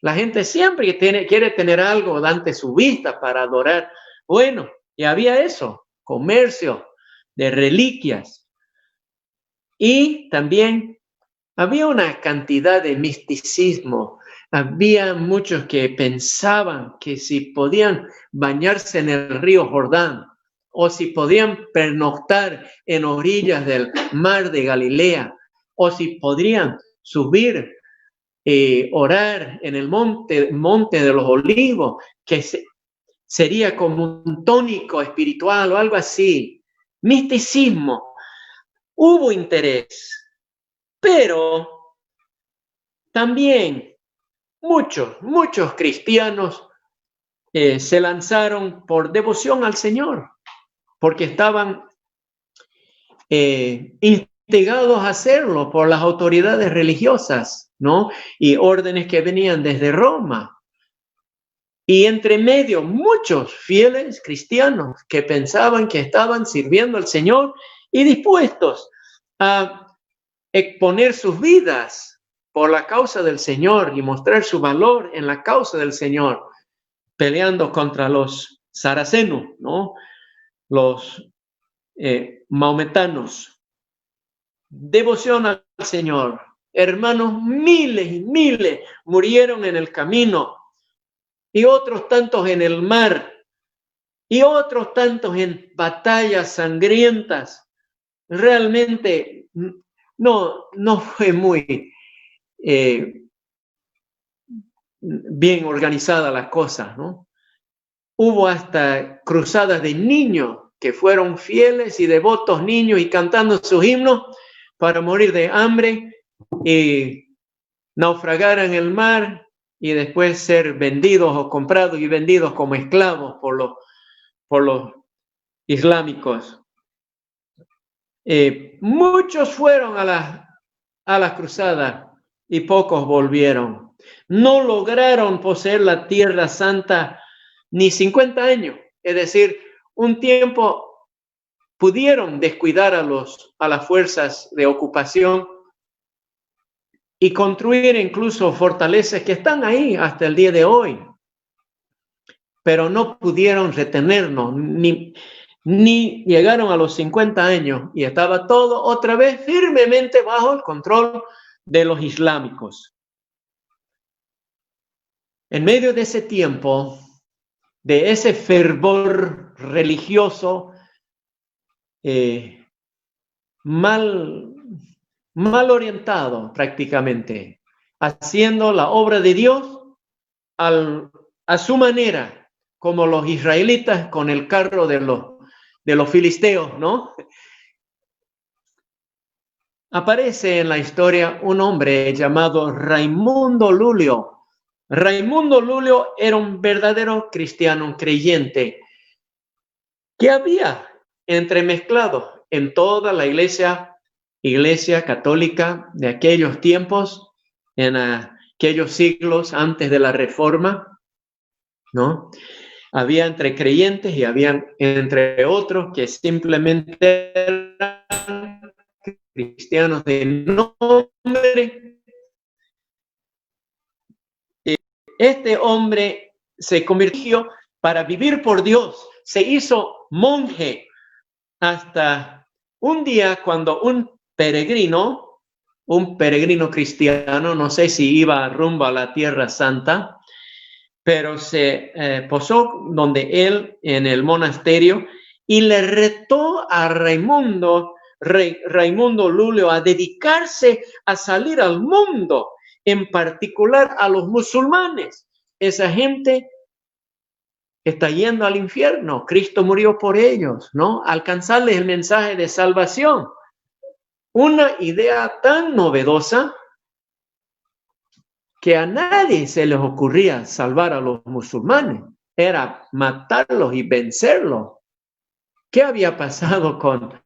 La gente siempre quiere tener algo ante su vista para adorar. Bueno, y había eso, comercio de reliquias. Y también había una cantidad de misticismo. Había muchos que pensaban que si podían bañarse en el río Jordán, o si podían pernoctar en orillas del mar de Galilea, o si podrían subir orar en el monte de los Olivos, que sería como un tónico espiritual o algo así. Misticismo. Hubo interés, pero también muchos cristianos se lanzaron por devoción al Señor, porque estaban instigados a hacerlo por las autoridades religiosas, ¿no? Y órdenes que venían desde Roma. Y entre medio, muchos fieles cristianos que pensaban que estaban sirviendo al Señor y dispuestos a exponer sus vidas por la causa del Señor y mostrar su valor en la causa del Señor, peleando contra los saracenos, ¿no? Los maometanos. Devoción al Señor. Hermanos, miles y miles murieron en el camino, y otros tantos en el mar, y otros tantos en batallas sangrientas. Realmente no fue muy bien organizada la cosa, ¿no? Hubo hasta cruzadas de niños que fueron fieles y devotos niños y cantando sus himnos para morir de hambre y naufragar en el mar y después ser vendidos o comprados y vendidos como esclavos por los islámicos. Muchos fueron a las cruzadas y pocos volvieron. No lograron poseer la Tierra Santa ni 50 años. Es decir, un tiempo pudieron descuidar a las fuerzas de ocupación y construir incluso fortalezas que están ahí hasta el día de hoy. Pero no pudieron retenernos, ni llegaron a los 50 años y estaba todo otra vez firmemente bajo el control de los islámicos. En medio de ese tiempo, de ese fervor religioso mal orientado prácticamente, haciendo la obra de Dios a su manera, como los israelitas con el carro de los filisteos, ¿no? Aparece en la historia un hombre llamado Raimundo Lulio. Raimundo Lulio era un verdadero cristiano, un creyente, que había entremezclado en toda la iglesia católica de aquellos tiempos, en aquellos siglos antes de la Reforma, ¿no? Había entre creyentes y habían entre otros que simplemente eran cristianos de nombre. Este hombre se convirtió para vivir por Dios, se hizo monje hasta un día cuando un peregrino cristiano, no sé si iba rumbo a la Tierra Santa, pero se posó donde él en el monasterio y le retó a Raimundo Lulio a dedicarse a salir al mundo, en particular a los musulmanes. Esa gente está yendo al infierno. Cristo murió por ellos, ¿no? Alcanzarles el mensaje de salvación. Una idea tan novedosa que a nadie se les ocurría salvar a los musulmanes, era matarlos y vencerlos. ¿Qué había pasado con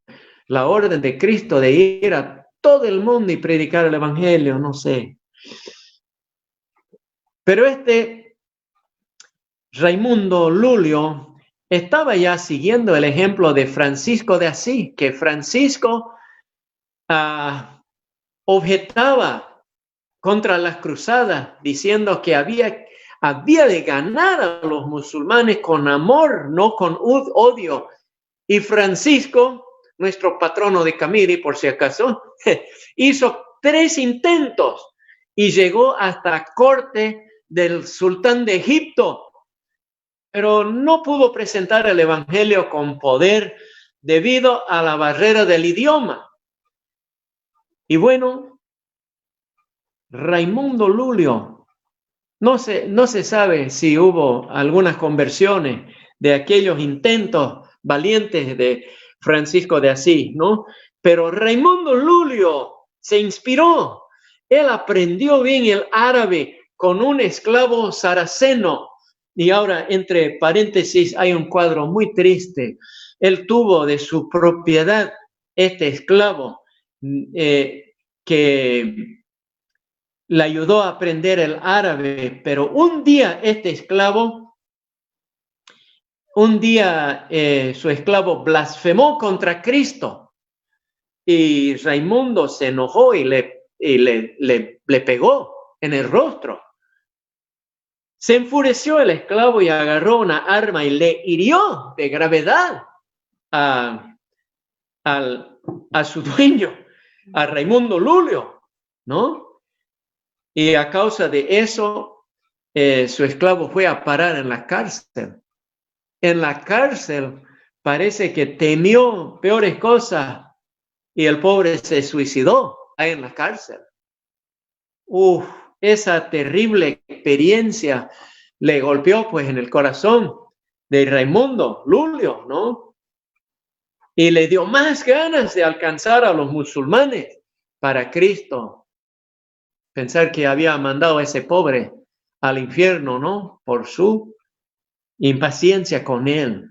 la orden de Cristo de ir a todo el mundo y predicar el evangelio? No sé. Pero Raimundo Lulio estaba ya siguiendo el ejemplo de Francisco de Asís, que Francisco objetaba contra las cruzadas, diciendo que había de ganar a los musulmanes con amor, no con odio. Y Francisco, nuestro patrono de Camiri, por si acaso, hizo 3 intentos y llegó hasta corte del sultán de Egipto, pero no pudo presentar el evangelio con poder debido a la barrera del idioma. Y bueno, Raimundo Lulio, no se sabe si hubo algunas conversiones de aquellos intentos valientes de Francisco de Asís, ¿no? Pero Raimundo Lulio se inspiró. Él aprendió bien el árabe con un esclavo saraceno. Y ahora, entre paréntesis, hay un cuadro muy triste. Él tuvo de su propiedad este esclavo que le ayudó a aprender el árabe, pero un día su esclavo blasfemó contra Cristo y Raimundo se enojó y le pegó en el rostro. Se enfureció el esclavo y agarró una arma y le hirió de gravedad a su dueño, a Raimundo Lulio, ¿no? Y a causa de eso, su esclavo fue a parar en la cárcel. En la cárcel parece que temió peores cosas y el pobre se suicidó ahí en la cárcel. Esa terrible experiencia le golpeó pues en el corazón de Raimundo Lulio, ¿no? Y le dio más ganas de alcanzar a los musulmanes para Cristo. Pensar que había mandado a ese pobre al infierno, ¿no? Por su impaciencia con él.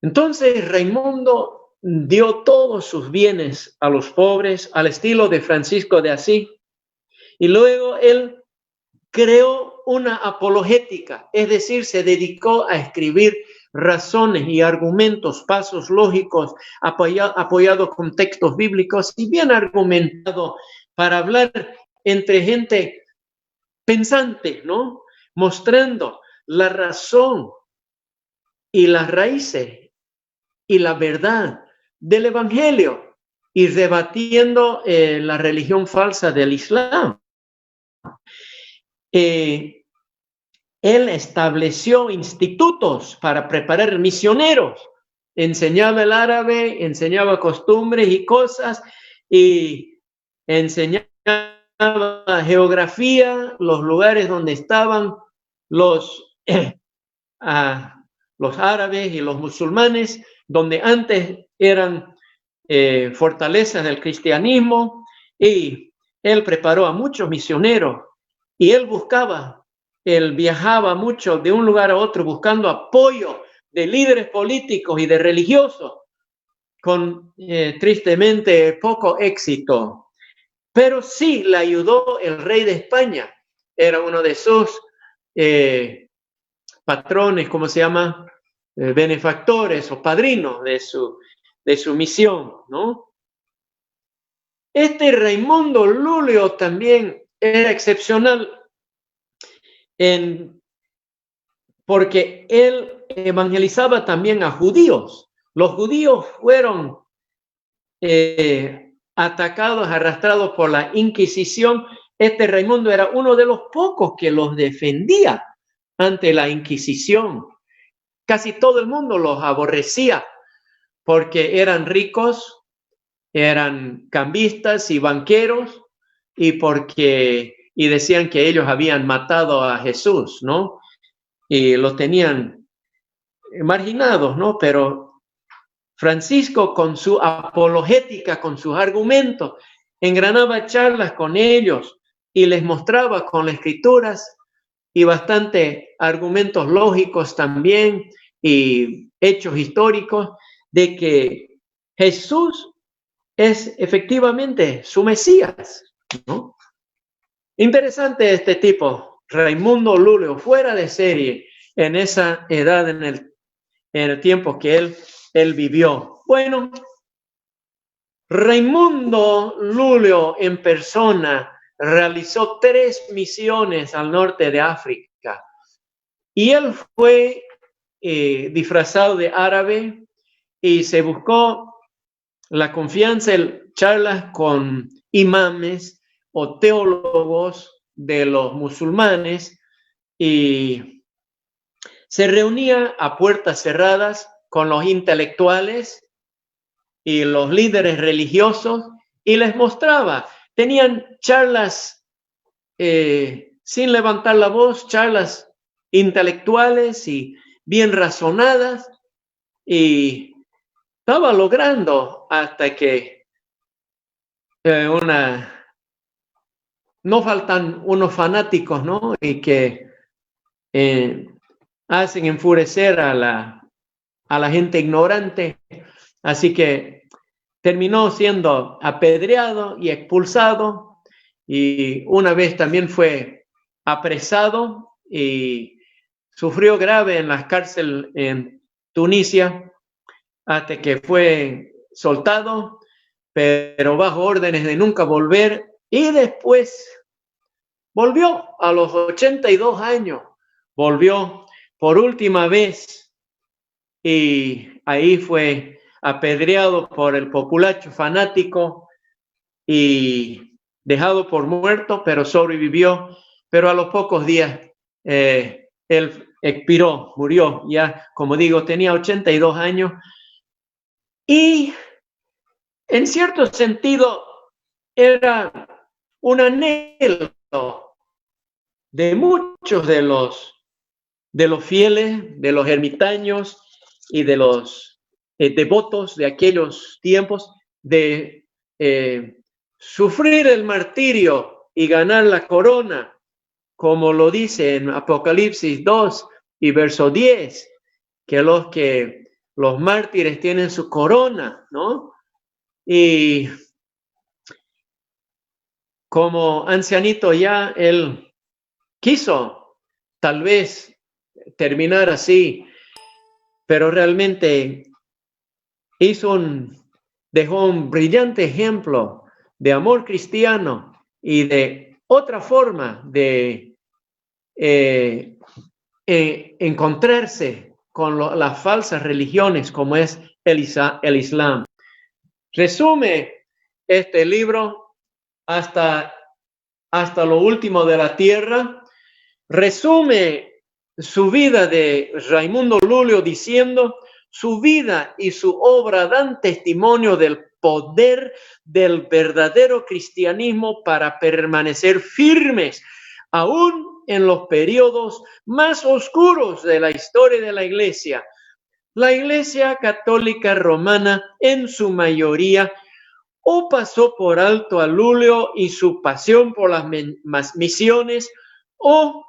Entonces Raimundo dio todos sus bienes a los pobres al estilo de Francisco de Asís. Y luego él creó una apologética, es decir, se dedicó a escribir razones y argumentos, pasos lógicos, apoyados con textos bíblicos y bien argumentado para hablar entre gente pensante, ¿no? Mostrando la razón y las raíces y la verdad del evangelio y rebatiendo la religión falsa del Islam. Él estableció institutos para preparar misioneros, enseñaba el árabe, enseñaba costumbres y cosas y enseñaba geografía, los lugares donde estaban los árabes y los musulmanes, donde antes eran fortalezas del cristianismo, y él preparó a muchos misioneros y él viajaba mucho de un lugar a otro buscando apoyo de líderes políticos y de religiosos, con tristemente poco éxito. Pero sí le ayudó el rey de España, era uno de sus patrones, ¿cómo se llama? Benefactores o padrinos de su misión, ¿no? Raimundo Lulio también era excepcional porque él evangelizaba también a judíos. Los judíos fueron atacados, arrastrados por la Inquisición. Raimundo era uno de los pocos que los defendía ante la Inquisición. Casi todo el mundo los aborrecía porque eran ricos, eran cambistas y banqueros y decían que ellos habían matado a Jesús, ¿no? Y los tenían marginados, ¿no? Pero Francisco, con su apologética, con sus argumentos, engranaba charlas con ellos y les mostraba con las escrituras y bastante argumentos lógicos también y hechos históricos de que Jesús es efectivamente su Mesías, ¿no? Interesante este tipo, Raimundo Lulio, fuera de serie en esa edad, en el tiempo que él vivió. Bueno, Raimundo Lulio en persona realizó 3 misiones al norte de África y él fue disfrazado de árabe y se buscó la confianza en charlas con imames o teólogos de los musulmanes y se reunía a puertas cerradas con los intelectuales y los líderes religiosos y les mostraba. Tenían charlas sin levantar la voz, charlas intelectuales y bien razonadas, y estaba logrando hasta que no faltan unos fanáticos, ¿no? Y que hacen enfurecer a la gente ignorante. Así que terminó siendo apedreado y expulsado, y una vez también fue apresado y sufrió grave en la cárcel en Tunisia hasta que fue soltado, pero bajo órdenes de nunca volver, y después volvió a los 82 años, volvió por última vez y ahí fue apedreado por el populacho fanático y dejado por muerto, pero sobrevivió. Pero a los pocos días él expiró, murió. Ya, como digo, tenía 82 años. Y en cierto sentido era un anhelo de muchos de los fieles, de los ermitaños y de los devotos de aquellos tiempos, de sufrir el martirio y ganar la corona, como lo dice en Apocalipsis 2 y verso 10, que los mártires tienen su corona, ¿no? Y como ancianito ya, él quiso tal vez terminar así, pero realmente dejó un brillante ejemplo de amor cristiano y de otra forma de encontrarse con las falsas religiones como es el Islam. Resume este libro hasta lo último de la tierra. Resume su vida de Raimundo Lulio diciendo: su vida y su obra dan testimonio del poder del verdadero cristianismo para permanecer firmes, aún en los periodos más oscuros de la historia de la Iglesia. La Iglesia Católica Romana, en su mayoría, o pasó por alto a Lulio y su pasión por las misiones, o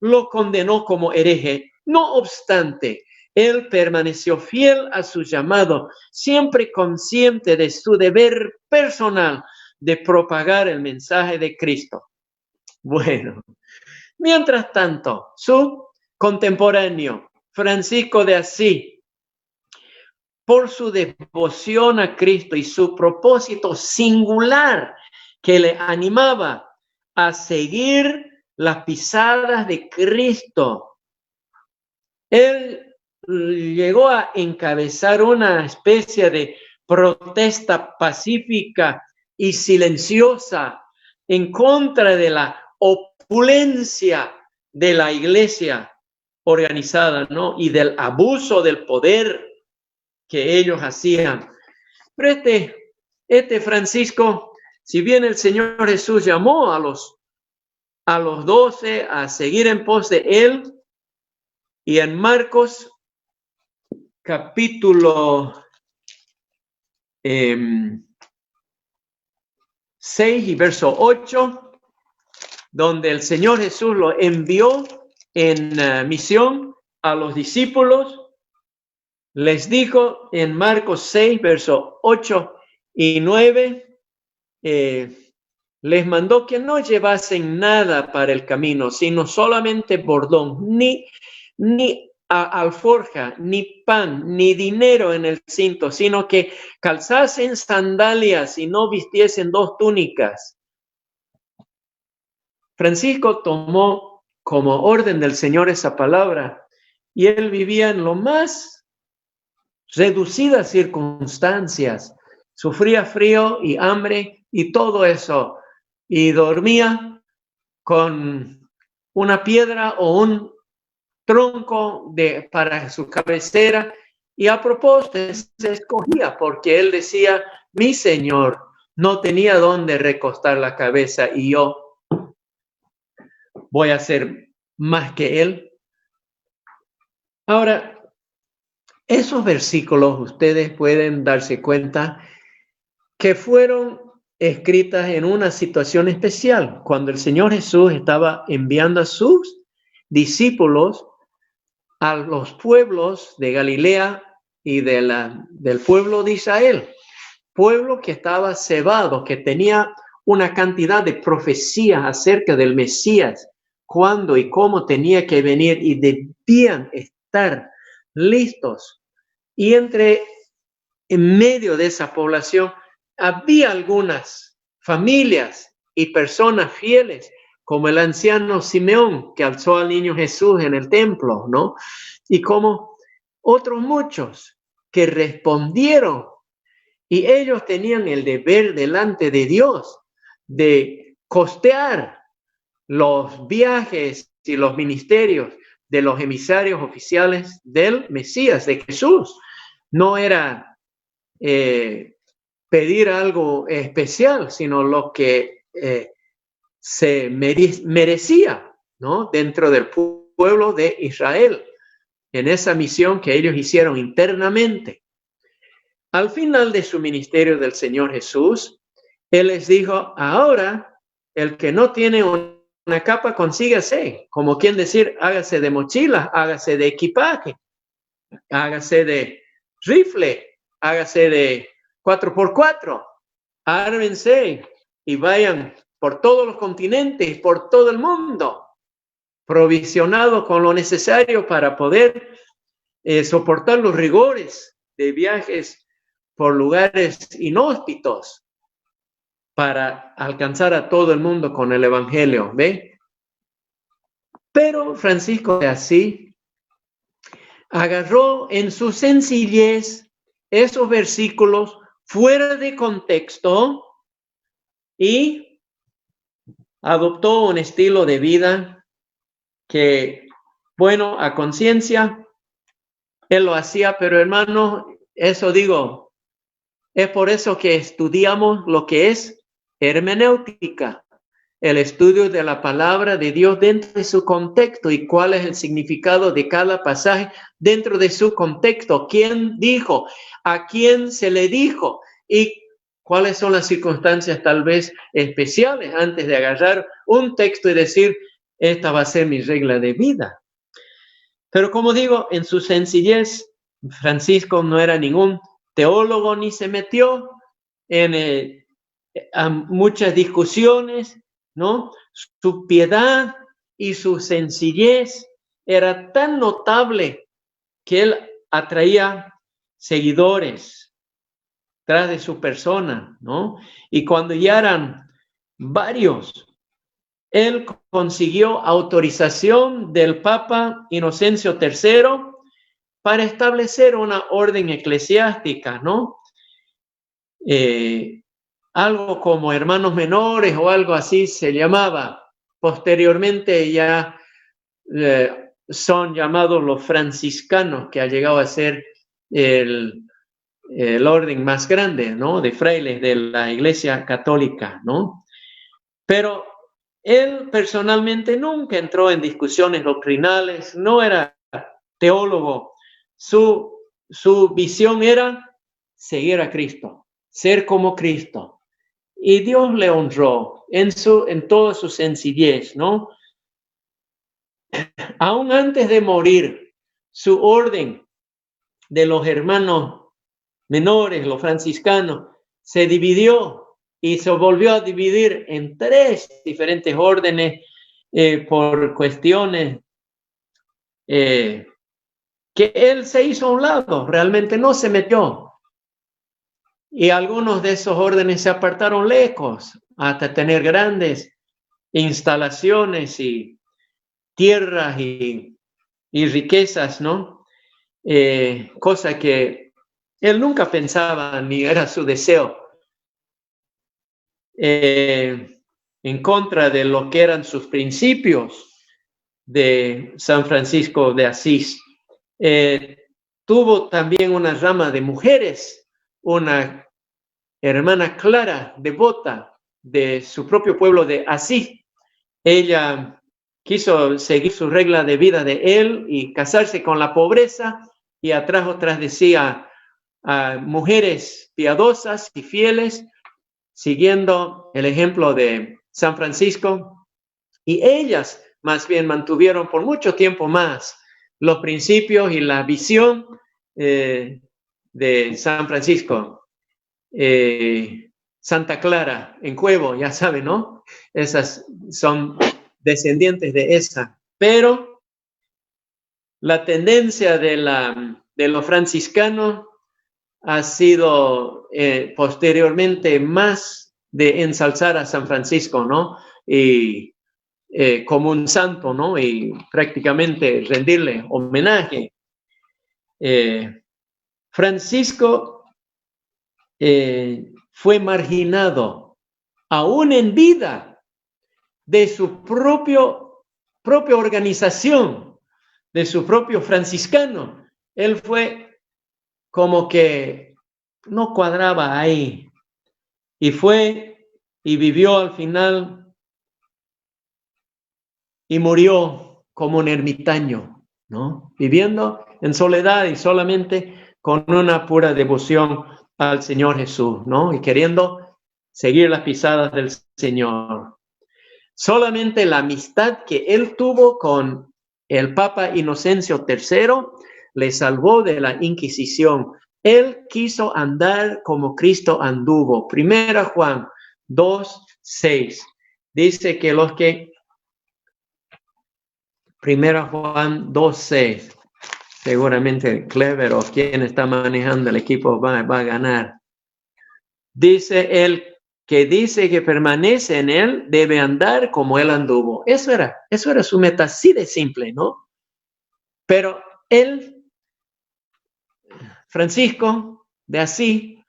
lo condenó como hereje. No obstante, él permaneció fiel a su llamado, siempre consciente de su deber personal de propagar el mensaje de Cristo. Bueno, mientras tanto, su contemporáneo, Francisco de Asís, por su devoción a Cristo y su propósito singular que le animaba a seguir las pisadas de Cristo, él llegó a encabezar una especie de protesta pacífica y silenciosa en contra de la opulencia de la iglesia organizada, ¿no? Y del abuso del poder que ellos hacían. Pero este Francisco, si bien el Señor Jesús llamó a los 12 a seguir en pos de él, y en Marcos capítulo 6 y verso 8, donde el Señor Jesús lo envió en misión a los discípulos. Les dijo en Marcos 6, versos 8 y 9, les mandó que no llevasen nada para el camino, sino solamente bordón, ni alforja, ni pan, ni dinero en el cinto, sino que calzasen sandalias y no vistiesen 2 túnicas. Francisco tomó como orden del Señor esa palabra y él vivía en lo más reducidas circunstancias. Sufría frío y hambre y todo eso. Y dormía con una piedra o un tronco para su cabecera. Y a propósito se escogía porque él decía, mi Señor no tenía dónde recostar la cabeza y yo voy a ser más que él. Ahora, esos versículos ustedes pueden darse cuenta que fueron escritas en una situación especial, cuando el Señor Jesús estaba enviando a sus discípulos a los pueblos de Galilea y del pueblo de Israel, pueblo que estaba cebado, que tenía una cantidad de profecías acerca del Mesías, cuándo y cómo tenía que venir y debían estar listos. Y en medio de esa población había algunas familias y personas fieles, como el anciano Simeón, que alzó al niño Jesús en el templo, ¿no? Y como otros muchos que respondieron. Y ellos tenían el deber delante de Dios de costear los viajes y los ministerios de los emisarios oficiales del Mesías, de Jesús. No era pedir algo especial, sino lo que se merecía, ¿no? Dentro del pueblo de Israel, en esa misión que ellos hicieron internamente. Al final de su ministerio del Señor Jesús, Él les dijo, ahora el que no tiene una capa, consígase, como quien decir, hágase de mochila, hágase de equipaje, hágase de rifle, hágase de 4x4, ármense y vayan por todos los continentes, por todo el mundo, provisionados con lo necesario para poder soportar los rigores de viajes por lugares inhóspitos para alcanzar a todo el mundo con el evangelio, ¿ve? Pero Francisco de Asís agarró en su sencillez esos versículos fuera de contexto y adoptó un estilo de vida que, bueno, a conciencia, él lo hacía, pero hermano, eso digo, es por eso que estudiamos lo que es hermenéutica, el estudio de la palabra de Dios dentro de su contexto y cuál es el significado de cada pasaje dentro de su contexto. ¿Quién dijo? ¿A quién se le dijo? Y cuáles son las circunstancias tal vez especiales antes de agarrar un texto y decir, esta va a ser mi regla de vida. Pero como digo, en su sencillez, Francisco no era ningún teólogo ni se metió en a muchas discusiones, ¿no? Su piedad y su sencillez era tan notable que él atraía seguidores tras de su persona, ¿no? Y cuando ya eran varios, él consiguió autorización del Papa Inocencio III para establecer una orden eclesiástica, ¿no? Algo como hermanos menores o algo así se llamaba. Posteriormente ya son llamados los franciscanos, que ha llegado a ser el orden más grande, ¿no? De frailes de la Iglesia Católica, ¿no? Pero él personalmente nunca entró en discusiones doctrinales, no era teólogo. Su visión era seguir a Cristo, ser como Cristo. y Dios le honró en toda su sencillez, ¿no? Aún antes de morir, su orden de los hermanos menores, los franciscanos, se dividió y se volvió a dividir en 3 diferentes órdenes por cuestiones que él se hizo a un lado, realmente no se metió. Y algunos de esos órdenes se apartaron lejos hasta tener grandes instalaciones y tierras y riquezas, ¿no? Cosa que él nunca pensaba ni era su deseo. En contra de lo que eran sus principios de San Francisco de Asís. Tuvo también una rama de mujeres, una hermana Clara, devota de su propio pueblo de Asís. Ella quiso seguir su regla de vida de él y casarse con la pobreza, y atrajo tras de sí a mujeres piadosas y fieles, siguiendo el ejemplo de San Francisco, y ellas más bien mantuvieron por mucho tiempo más los principios y la visión de San Francisco. Santa Clara en Cuevo, ya saben, ¿no? Esas son descendientes de esa. Pero la tendencia de los franciscanos ha sido posteriormente más de ensalzar a San Francisco, ¿no? Y como un santo, ¿no? Y prácticamente rendirle homenaje. Francisco fue marginado aún en vida de su propia organización, de su propio franciscano. Él fue como que no cuadraba ahí, y fue y vivió al final y murió como un ermitaño, ¿no? Viviendo en soledad y solamente con una pura devoción al Señor Jesús, ¿no? Y queriendo seguir las pisadas del Señor. Solamente la amistad que él tuvo con el Papa Inocencio III le salvó de la Inquisición. Él quiso andar como Cristo anduvo. 1 Juan 2:6 dice que los que 1 Juan 2:6, seguramente Clever o quien está manejando el equipo va a ganar. Dice él que dice que permanece en él, debe andar como él anduvo. Eso era su meta, así de simple, ¿no? Pero él, Francisco de Asís,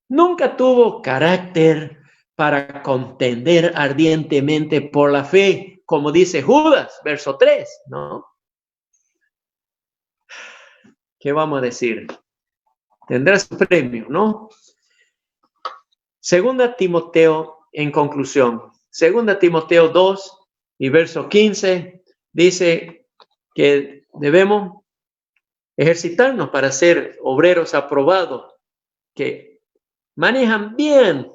nunca tuvo carácter para contender ardientemente por la fe, como dice Judas, verso 3, ¿no? ¿Qué vamos a decir? Tendrá su premio, ¿no? Segunda Timoteo, en conclusión, Segunda Timoteo 2 y verso 15, dice que debemos ejercitarnos para ser obreros aprobados, que manejan bien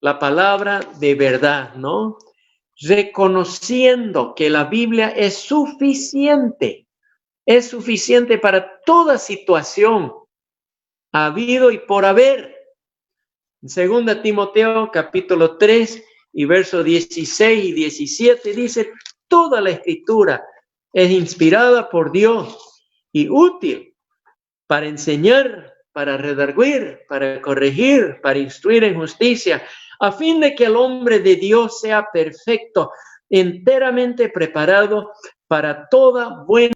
la palabra de verdad, ¿no? Reconociendo que la Biblia es suficiente para toda situación, habido y por haber. Segunda Timoteo capítulo 3 y versos 16 y 17 dice: toda la escritura es inspirada por Dios y útil para enseñar, para redarguir, para corregir, para instruir en justicia, a fin de que el hombre de Dios sea perfecto, enteramente preparado para toda buena